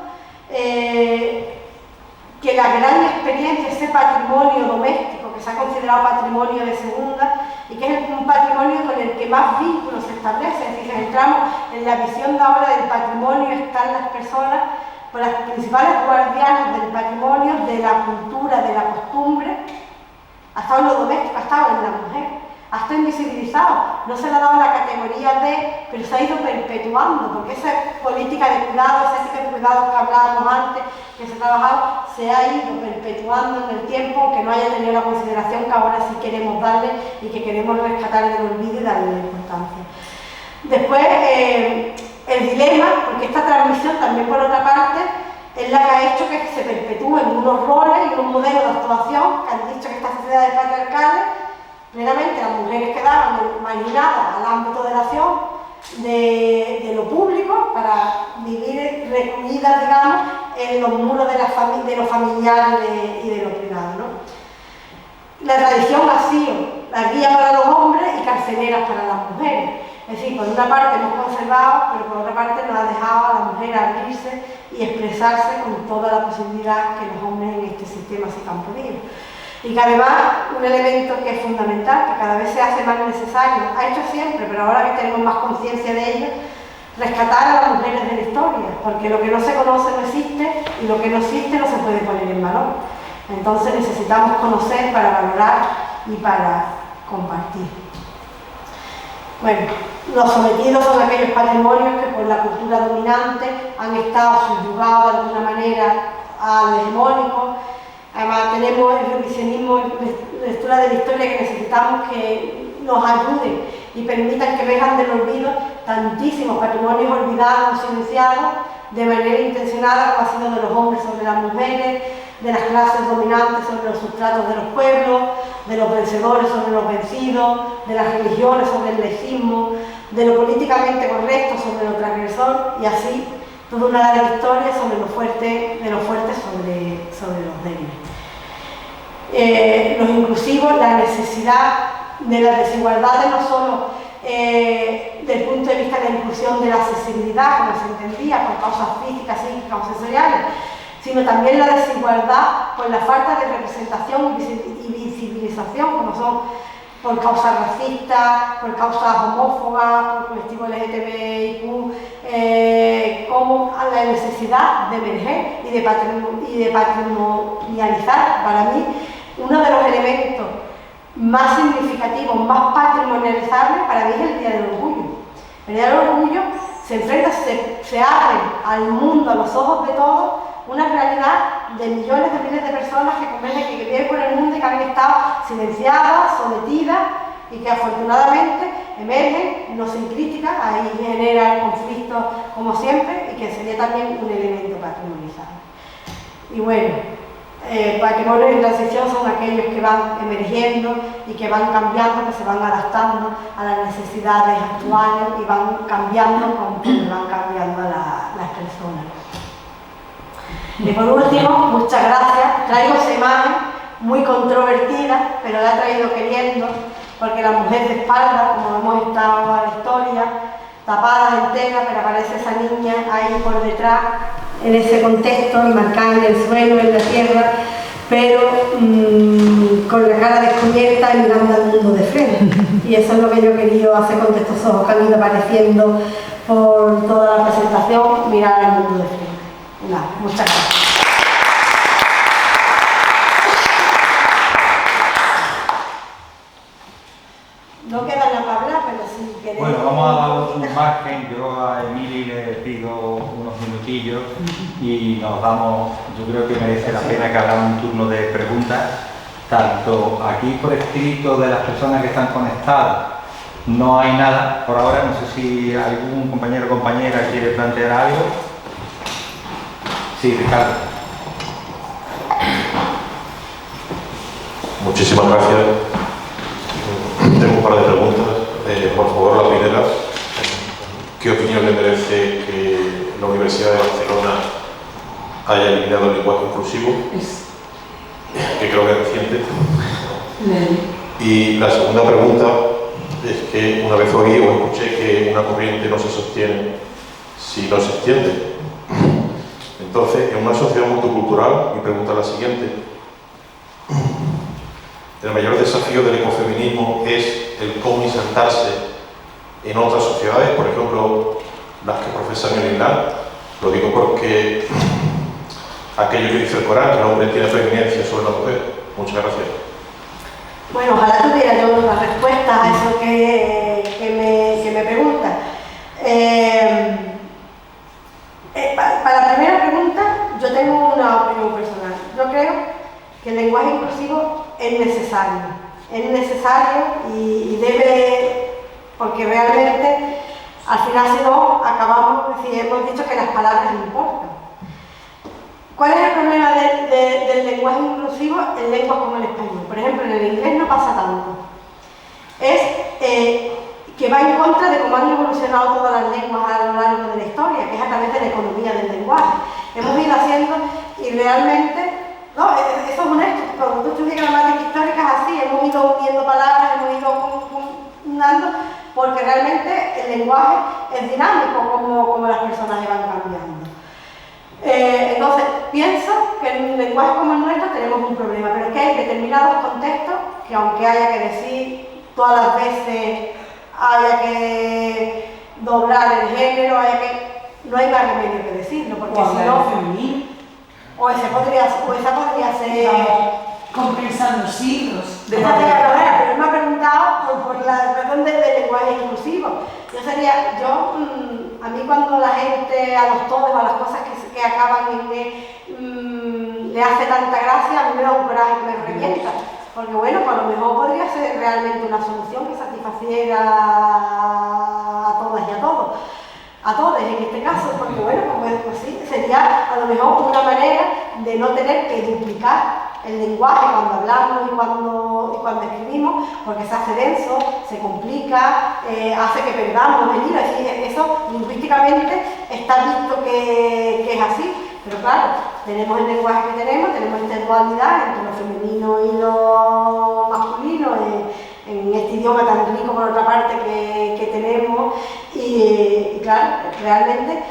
que la gran experiencia, ese patrimonio doméstico que se ha considerado patrimonio de segunda y que es un patrimonio con el que más vínculos se establece. Es decir, si entramos en la visión de ahora del patrimonio, están las personas, pues las principales guardianas del patrimonio, de la cultura, de la costumbre, ha estado en lo doméstico, ha estado en la mujer. Hasta invisibilizado, no se le ha dado la categoría de, pero se ha ido perpetuando, porque esa política de cuidado, esa ética de cuidado que hablábamos antes, que se ha trabajado, se ha ido perpetuando en el tiempo, aunque no haya tenido la consideración que ahora sí queremos darle y que queremos rescatar del olvido y darle la importancia. Después, el dilema, porque esta transmisión también por otra parte, es la que ha hecho que se perpetúen unos roles y unos modelos de actuación que han dicho que estas sociedades patriarcales plenamente las mujeres quedaban marginadas al ámbito de la acción de lo público para vivir recluidas, digamos, en los muros de lo familiar y de lo privado, ¿no? La tradición ha sido la guía para los hombres y carceleras para las mujeres. Es decir, por una parte hemos conservado, pero por otra parte nos ha dejado a la mujer abrirse y expresarse con toda la posibilidad que los hombres en este sistema sí han podido. Y que además, un elemento que es fundamental, que cada vez se hace más necesario, ha hecho siempre, pero ahora que tenemos más conciencia de ello, rescatar a las mujeres de la historia, porque lo que no se conoce no existe y lo que no existe no se puede poner en valor. Entonces necesitamos conocer para valorar y para compartir. Bueno, los sometidos son aquellos patrimonios que por la cultura dominante han estado subyugados de alguna manera al hegemónico. Además tenemos el revisionismo, lectura de la historia que necesitamos que nos ayuden y permitan que vengan del olvido tantísimos patrimonios olvidados, silenciados, de manera intencionada, como ha sido de los hombres sobre las mujeres, de las clases dominantes sobre los sustratos de los pueblos, de los vencedores sobre los vencidos, de las religiones sobre el laicismo, de lo políticamente correcto sobre lo transgresor y así toda una larga historia sobre lo fuerte, de los fuertes sobre los débiles. Los inclusivos, la necesidad de las desigualdades, no solo desde el punto de vista de la inclusión de la accesibilidad, como se entendía, por causas físicas, psíquicas o sensoriales, sino también la desigualdad por la falta de representación y visibilización, como son por causas racistas, por causas homófobas, por colectivos LGTBIQ, como la necesidad de emerger y de patrimonializar. Para mí, uno de los elementos más significativos, más patrimonializables, para mí es el Día del Orgullo. El Día del Orgullo se enfrenta, se abre al mundo, a los ojos de todos, una realidad de millones de miles de personas que viven por el mundo y que han estado silenciadas, sometidas y que afortunadamente emergen, no sin crítica, ahí genera el conflicto como siempre y que sería también un elemento patrimonializado. Y bueno, patrimonios en transición son aquellos que van emergiendo y que van cambiando, que se van adaptando a las necesidades actuales y van cambiando conforme van cambiando las personas. Y por último, muchas gracias. Traigo esa imagen muy controvertida, pero la he traído queriendo, porque la mujer de espalda, como hemos estado a la historia, tapada entera, pero aparece esa niña ahí por detrás, en ese contexto, enmarcada en el suelo, en la tierra, pero con la cara descubierta y mirando al mundo de frente. Y eso es lo que yo he querido hacer con estos ojos que han ido apareciendo por toda la presentación, mirar al mundo de frente. Nada, muchas gracias. No queda nada para hablar, pero sí queremos... Bueno, vamos a dar un margen. Yo a Emily le pido unos minutillos y nos damos, yo creo que merece la pena que hagamos un turno de preguntas, tanto aquí por escrito de las personas que están conectadas. No hay nada por ahora, no sé si algún compañero o compañera quiere plantear algo. Sí, Ricardo. Muchísimas gracias. Tengo un par de preguntas. Por favor, la primera. ¿Qué opinión le merece que la Universidad de Barcelona haya eliminado el lenguaje inclusivo? Que creo que es reciente. Y la segunda pregunta es que una vez oí o escuché que una corriente no se sostiene si no se extiende. Entonces, en una sociedad multicultural, mi pregunta es la siguiente. El mayor desafío del ecofeminismo es el cómo insertarse en otras sociedades, por ejemplo, las que profesan el Islam. Lo digo porque aquello que dice el Corán, que el hombre tiene preeminencia sobre la mujer. Muchas gracias. Bueno, ojalá tuviera yo una respuesta a eso que me pregunta. Para la primera pregunta, yo tengo una opinión personal. Yo creo que el lenguaje inclusivo es necesario y debe, porque realmente al final si no acabamos, si hemos dicho que las palabras importan. ¿Cuál es el problema del lenguaje inclusivo en lenguas como el español? Por ejemplo, en el inglés no pasa tanto. Es que va en contra de cómo han evolucionado todas las lenguas a lo largo de la historia, que es a través de la economía del lenguaje. Hemos ido haciendo y realmente, no, eso es honesto, cuando tú estudias gramática histórica es así, hemos ido uniendo palabras, hemos ido unando, porque realmente el lenguaje es dinámico, como las personas van cambiando. Entonces, pienso que en un lenguaje como el nuestro tenemos un problema, pero que hay determinados contextos que aunque haya que decir todas las veces, haya que doblar el género, no hay más remedio que decirlo, porque si no, o esa podría ser compensando siglos de pero él me ha preguntado por la razón del lenguaje inclusivo. A mí cuando la gente a los todes o a las cosas que acaban en que le hace tanta gracia, a mí me da un coraje que me revienta. Porque bueno, pues a lo mejor podría ser realmente una solución que satisfaciera a todas y a todos. A todos en este caso, porque bueno, pues sí, sería a lo mejor una manera de no tener que duplicar el lenguaje cuando hablamos y cuando escribimos, porque se hace denso, se complica, hace que perdamos el hilo. Es decir, eso lingüísticamente está visto que es así, pero claro, tenemos el lenguaje que tenemos esta dualidad entre lo femenino y lo masculino, en este idioma tan rico por otra parte que tenemos, y claro, realmente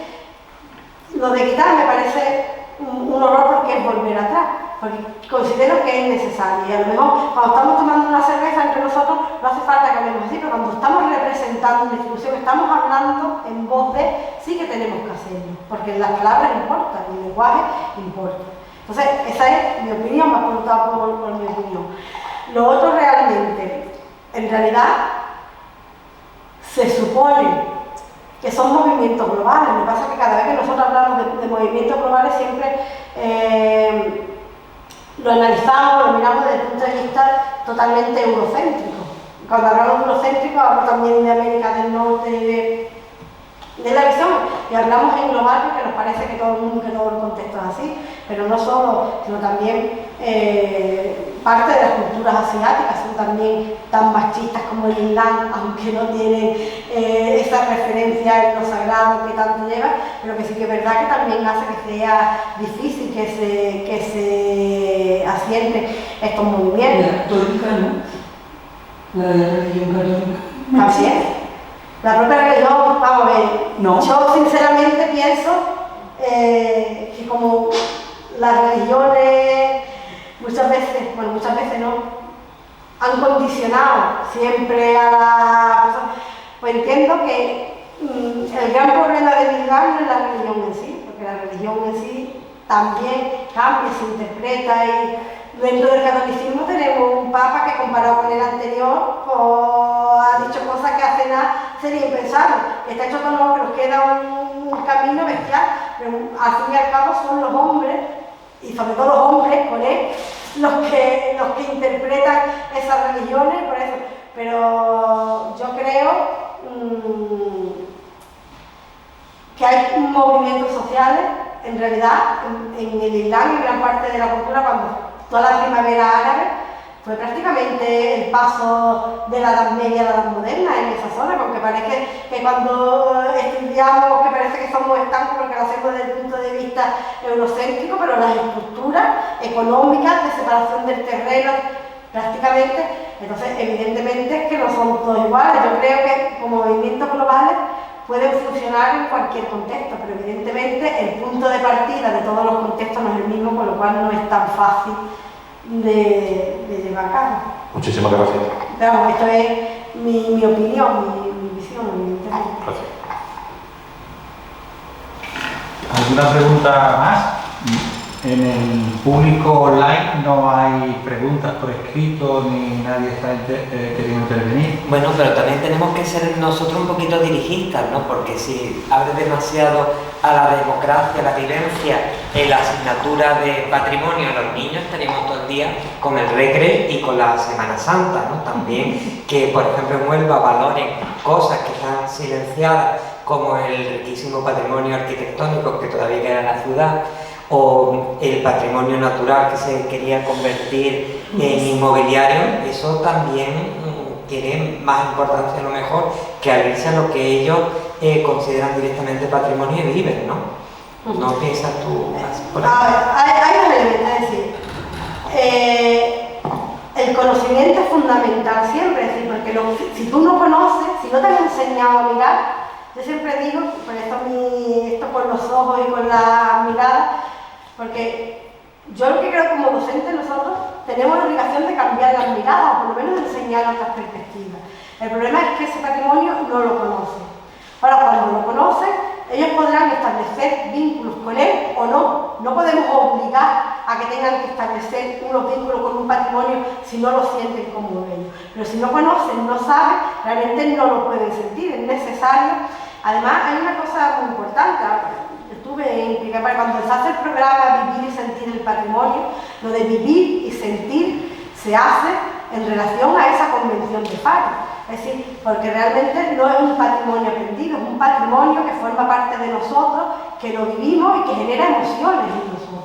lo de quitar me parece un horror porque es volver atrás, porque considero que es necesario y a lo mejor cuando estamos tomando una cerveza entre nosotros no hace falta que hablemos así, pero cuando estamos representando una institución, estamos hablando en voz de, sí que tenemos que hacerlo, porque las palabras importan, el lenguaje importa. Entonces, esa es mi opinión, me ha preguntado por mi opinión. Lo otro realmente, en realidad, se supone que son movimientos globales. Lo que pasa es que cada vez que nosotros hablamos de movimientos globales siempre lo analizamos, lo miramos desde el punto de vista totalmente eurocéntrico. Cuando hablamos de eurocéntrico, hablo también de América del Norte, de la visión, y hablamos en global porque nos parece que todo el mundo, que todo el contexto es así, pero no solo, sino también parte de las culturas asiáticas son también tan machistas como el Islam, aunque no tienen esa referencia en lo sagrado que tanto lleva, pero que sí que es verdad que también hace que sea difícil que se asienten estos movimientos. La católica, ¿no? La de la religión católica. También. La propia religión, vamos a ver, no. Yo sinceramente pienso que como las religiones muchas veces no, han condicionado siempre a la persona, pues entiendo que el gran problema del Islam no es la religión en sí, porque la religión en sí también cambia, se interpreta y dentro del catolicismo tenemos un papa que comparado con el anterior ha dicho cosas que hace nada sería impensable. Está hecho todo que nos queda un camino bestial, pero al fin y al cabo son los hombres, y sobre todo los hombres con él, los que interpretan esas religiones, por eso. Pero yo creo que hay movimientos sociales, en realidad, en el Islam y en gran parte de la cultura, cuando toda la primavera árabe, fue prácticamente el paso de la Edad Media a la Edad Moderna en esa zona, porque parece que cuando estudiamos que parece que somos estancos porque lo hacemos desde el punto de vista eurocéntrico, pero las estructuras económicas de separación del terreno prácticamente, entonces evidentemente es que no somos todos iguales. Yo creo que como movimientos globales pueden funcionar en cualquier contexto, pero evidentemente el punto de partida de todos los contextos no es el mismo, con lo cual no es tan fácil de llevar a cabo. Muchísimas gracias. Pero esto es mi opinión, mi visión, evidentemente. Gracias. ¿Alguna pregunta más? En el público online no hay preguntas por escrito ni nadie está queriendo intervenir. Bueno, pero también tenemos que ser nosotros un poquito dirigistas, ¿no? Porque si abre demasiado a la democracia, a la vivencia, en la asignatura de patrimonio, los niños tenemos todo el día con el Recre y con la Semana Santa, ¿no? También que, por ejemplo, en Huelva valoren cosas que están silenciadas, como el riquísimo patrimonio arquitectónico que todavía queda en la ciudad, o el patrimonio natural que se quería convertir en inmobiliario. Eso también tiene más importancia a lo mejor que abrirse a lo que ellos consideran directamente patrimonio y viven, ¿no? ¿No piensas tú más por ahí? Hay dos elementos, es decir, el conocimiento es fundamental siempre, es decir, porque si tú no conoces, si no te has enseñado a mirar, yo siempre digo, por esto con los ojos y con la mirada, porque yo lo que creo como docente, nosotros tenemos la obligación de cambiar las miradas, o por lo menos de enseñar otras perspectivas. El problema es que ese patrimonio no lo conocen. Ahora, cuando lo conocen, ellos podrán establecer vínculos con él o no. No podemos obligar a que tengan que establecer unos vínculos con un patrimonio si no lo sienten como ellos. Pero si no conocen, no saben, realmente no lo pueden sentir, es necesario. Además, hay una cosa muy importante. Estuve implicada cuando se hace el programa Vivir y Sentir el Patrimonio, lo de vivir y sentir se hace en relación a esa convención de Faro. Es decir, porque realmente no es un patrimonio aprendido, es un patrimonio que forma parte de nosotros, que lo vivimos y que genera emociones en nosotros.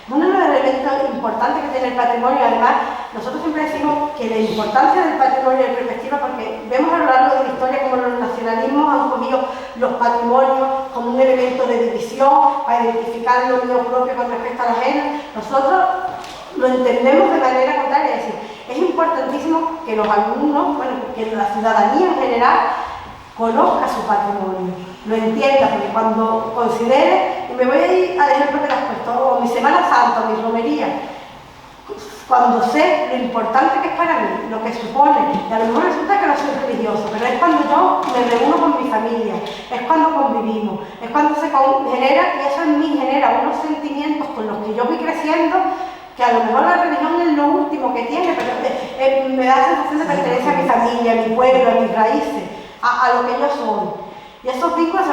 Uno de los elementos importantes que tiene el patrimonio, además, nosotros siempre decimos que la importancia del patrimonio en perspectiva, porque vemos a lo largo de la historia como los nacionalismos han cogido los patrimonios como un elemento de división para identificar lo mío propio con respecto a la ajena. Nosotros lo entendemos de manera contraria, es decir, es importantísimo que los alumnos, bueno, que la ciudadanía en general conozca su patrimonio, lo entienda, porque cuando considere, y me voy a ir al ejemplo que le has puesto, o mi Semana Santa, o mi romería, cuando sé lo importante que es para mí, lo que supone, y a lo mejor resulta que no soy religioso, pero es cuando yo me reúno con mi familia, es cuando convivimos, es cuando se genera, y eso en mí genera unos sentimientos con los que yo voy creciendo, que a lo mejor la religión es lo último que tiene, pero me da la sensación de pertenencia a mi familia, a mi pueblo, a mis raíces, a lo que yo soy. Y esos vínculos,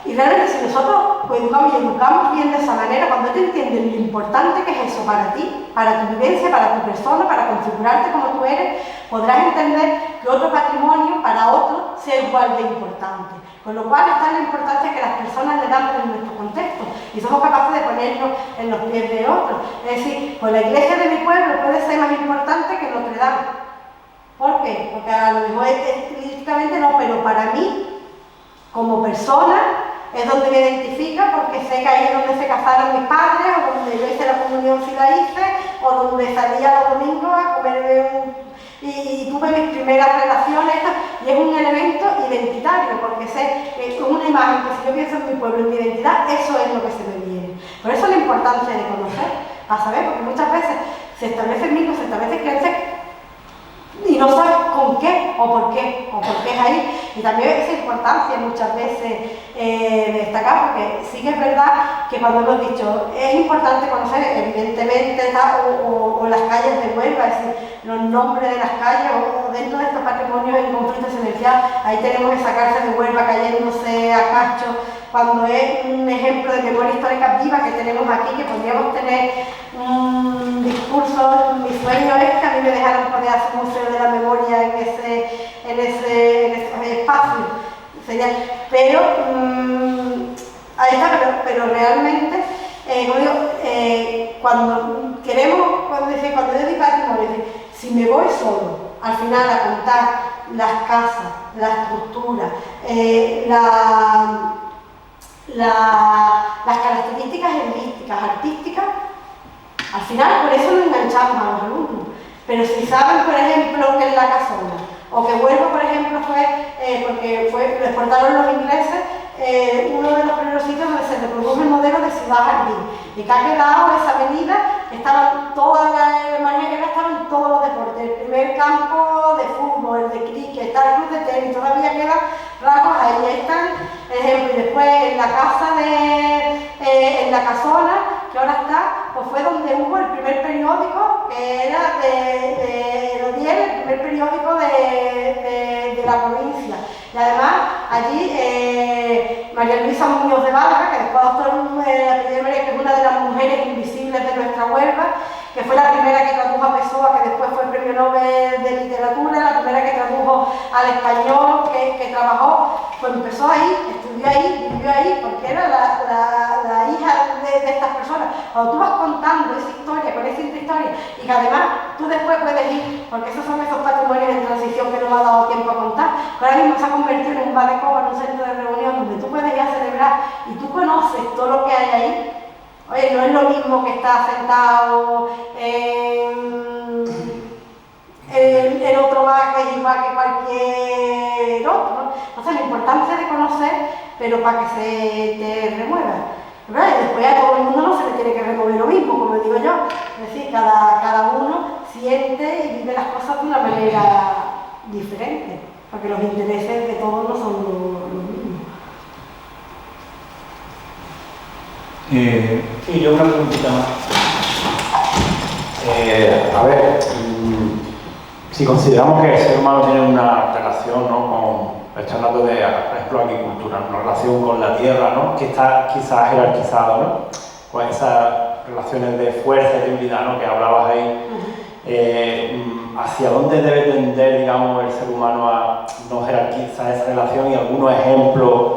y realmente si nosotros educamos bien de esa manera, cuando te entienden lo importante que es eso para ti, para tu vivencia, para tu persona, para configurarte como tú eres, podrás entender que otro patrimonio para otro sea igual de importante. Con lo cual está la importancia que las personas le damos en nuestro contexto y somos capaces de ponernos en los pies de otros. Es decir, pues la iglesia de mi pueblo puede ser más importante que Notre Dame. ¿Por qué? Porque a lo mejor estilísticamente no, pero para mí, como persona, es donde me identifica porque sé que ahí es donde se casaron mis padres, o donde yo hice la comunión si la hice, o donde salía los domingos a comerme y tuve mis primeras relaciones, y es un elemento identitario, porque sé que es una imagen que si yo pienso en mi pueblo, en mi identidad, eso es lo que se me viene. Por eso la importancia de conocer, a saber, porque muchas veces se establecen mitos, se establecen creencias y no sabes con qué o por qué es ahí. Y también esa importancia muchas veces destacar, porque sí que es verdad que cuando hemos dicho es importante conocer, evidentemente, o las calles de Huelva, es decir, los nombres de las calles, o dentro de estos patrimonios en conflicto esencial, ahí tenemos esa cárcel de Huelva cayéndose a cacho, cuando es un ejemplo de memoria histórica viva que tenemos aquí, que podríamos tener un discurso. Mi sueño es que a mí me dejaran poner un museo de la memoria en ese espacio. Pero ahí está, pero realmente, como digo, cuando yo digo patrimonio, Si me voy solo, al final a contar las casas, la estructura, las características estilísticas, artísticas, al final por eso nos enganchamos a los alumnos. Pero si saben, por ejemplo, que es la casona, o que Huelva, por ejemplo, porque lo exportaron los ingleses, uno de los primeros sitios donde se reprodujo el modelo de ciudad jardín, y que ha quedado esa avenida, estaban todas las maneras, estaban todos los deportes, el primer campo de fútbol, el de cricket, está el club de tenis, todavía quedan rasgos ahí, están, ejemplo, y después en la casa en la casona, que ahora está, pues fue donde hubo el primer periódico, que era de los 10, el primer periódico de la provincia. Y además, allí María Luisa Muñoz de Vargas, que después doctor que es una de las mujeres invisibles de nuestra Huelva, que fue la primera que tradujo a Pessoa, que después fue premio Nobel de Literatura, la primera que tradujo al español, que trabajó, pues empezó ahí, estudió ahí, vivió ahí, porque era la hija de estas personas. Cuando tú vas contando esa historia, con esa intrahistoria, y que además tú después puedes ir, porque esos son esos patrimonios en transición que no me ha dado tiempo a contar, que ahora mismo se ha convertido en un bar de copa, en un centro de reunión, donde tú puedes ir a celebrar y tú conoces todo lo que hay ahí. Oye, no es lo mismo que estar sentado en otro bar que es igual que cualquier otro, ¿no? Entonces, la importancia de conocer, pero para que se te remueva. ¿Verdad? Y después a todo el mundo no se le tiene que remover lo mismo, como digo yo. Es decir, cada uno siente y vive las cosas de una manera diferente, porque los intereses de todos no son los mismos. Sí, yo una preguntita más. A ver, si consideramos que el ser humano tiene una relación, ¿no? Estoy hablando de, por ejemplo, agricultura, una relación con la tierra, ¿no? Que está quizás jerarquizado, ¿no? Con esas relaciones de fuerza y debilidad, ¿no? Que hablabas ahí. ¿Hacia dónde debe tender, digamos, el ser humano a no jerarquizar esa relación y algunos ejemplos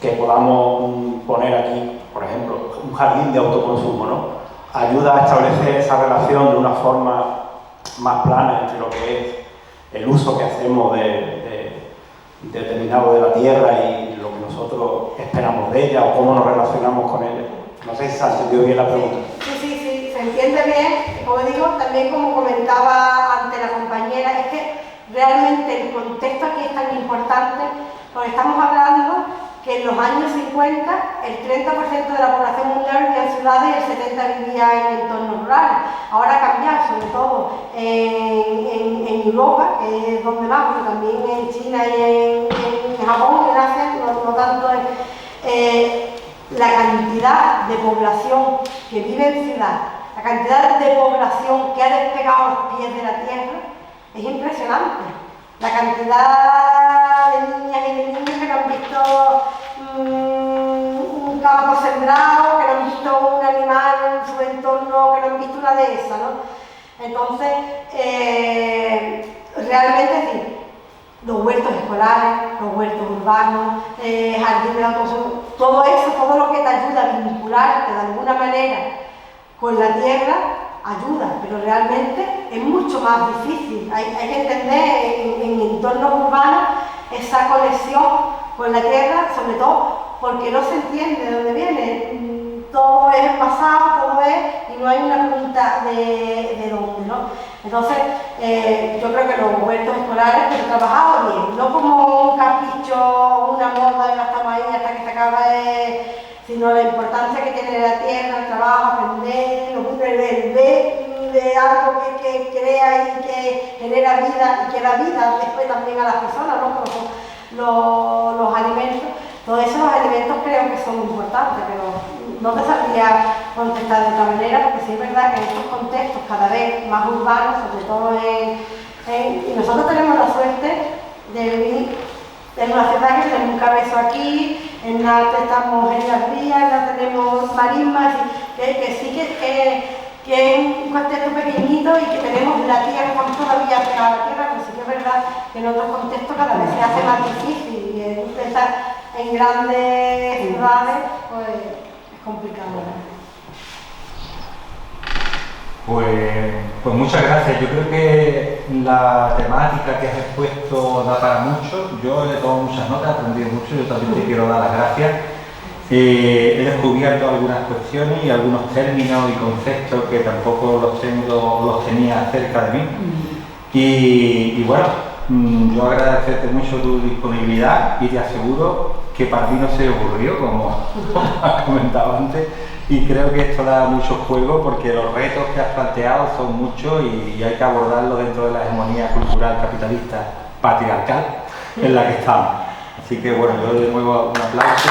que podamos poner aquí? Por ejemplo, un jardín de autoconsumo, ¿no? Ayuda a establecer esa relación de una forma más plana entre lo que es el uso que hacemos determinado de la tierra y lo que nosotros esperamos de ella o cómo nos relacionamos con ella. No sé si se ha entendido bien la pregunta. Sí, se entiende bien. Como digo, también como comentaba ante la compañera, es que realmente el contexto aquí es tan importante, porque estamos hablando que en los años 50 el 30% de la población mundial vivía en ciudades y el 70% vivía en entornos rurales. Ahora ha cambiado, sobre todo en Europa, que es donde más, pero también en China y en Japón, en Asia, no tanto la cantidad de población que vive en ciudad, la cantidad de población que ha despegado los pies de la tierra, es impresionante. La cantidad de niñas y de niños que no han visto un campo sembrado, que no han visto un animal en su entorno, que no han visto una dehesa, ¿no? Entonces, realmente sí, los huertos escolares, los huertos urbanos, jardines de autoconsumo, todo eso, todo lo que te ayuda a vincularte de alguna manera con la tierra, ayuda, pero realmente es mucho más difícil. Hay que entender en entornos urbanos esa conexión con la tierra, sobre todo porque no se entiende de dónde viene. Todo es el pasado, todo es, y no hay una pregunta de dónde, ¿no? Entonces, yo creo que los huertos escolares han trabajado bien, no como un capricho, una moda y la estamos ahí hasta que se acaba, sino la importancia que tiene la tierra, el trabajo, aprender, el ver de algo que crea y que genera vida y que da vida después también a las personas, ¿no? Como los alimentos. Todos esos alimentos creo que son importantes, pero no te sabría contestar de otra manera, porque sí es verdad que en estos contextos cada vez más urbanos, sobre todo y nosotros tenemos la suerte de vivir en una ciudad que tenemos un cabezo aquí, en Arte estamos en las vías, tenemos marismas, que sí que es un contexto pequeñito y que tenemos la tierra, estamos todavía pegados a la tierra, pero sí que es verdad que en otros contextos cada vez se hace más difícil y estar en grandes ciudades pues es complicado. Pues Pues muchas gracias. Yo creo que la temática que has expuesto da para mucho. Yo he tomado muchas notas, he aprendido mucho. Yo también te quiero dar las gracias. He descubierto algunas cuestiones y algunos términos y conceptos que tampoco los tenía cerca de mí. Y bueno, yo agradecerte mucho tu disponibilidad y te aseguro que para mí no se ocurrió, como has comentado antes, y creo que esto da mucho juego porque los retos que has planteado son muchos y hay que abordarlos dentro de la hegemonía cultural capitalista patriarcal en la que estamos. Así que bueno, yo de nuevo un aplauso.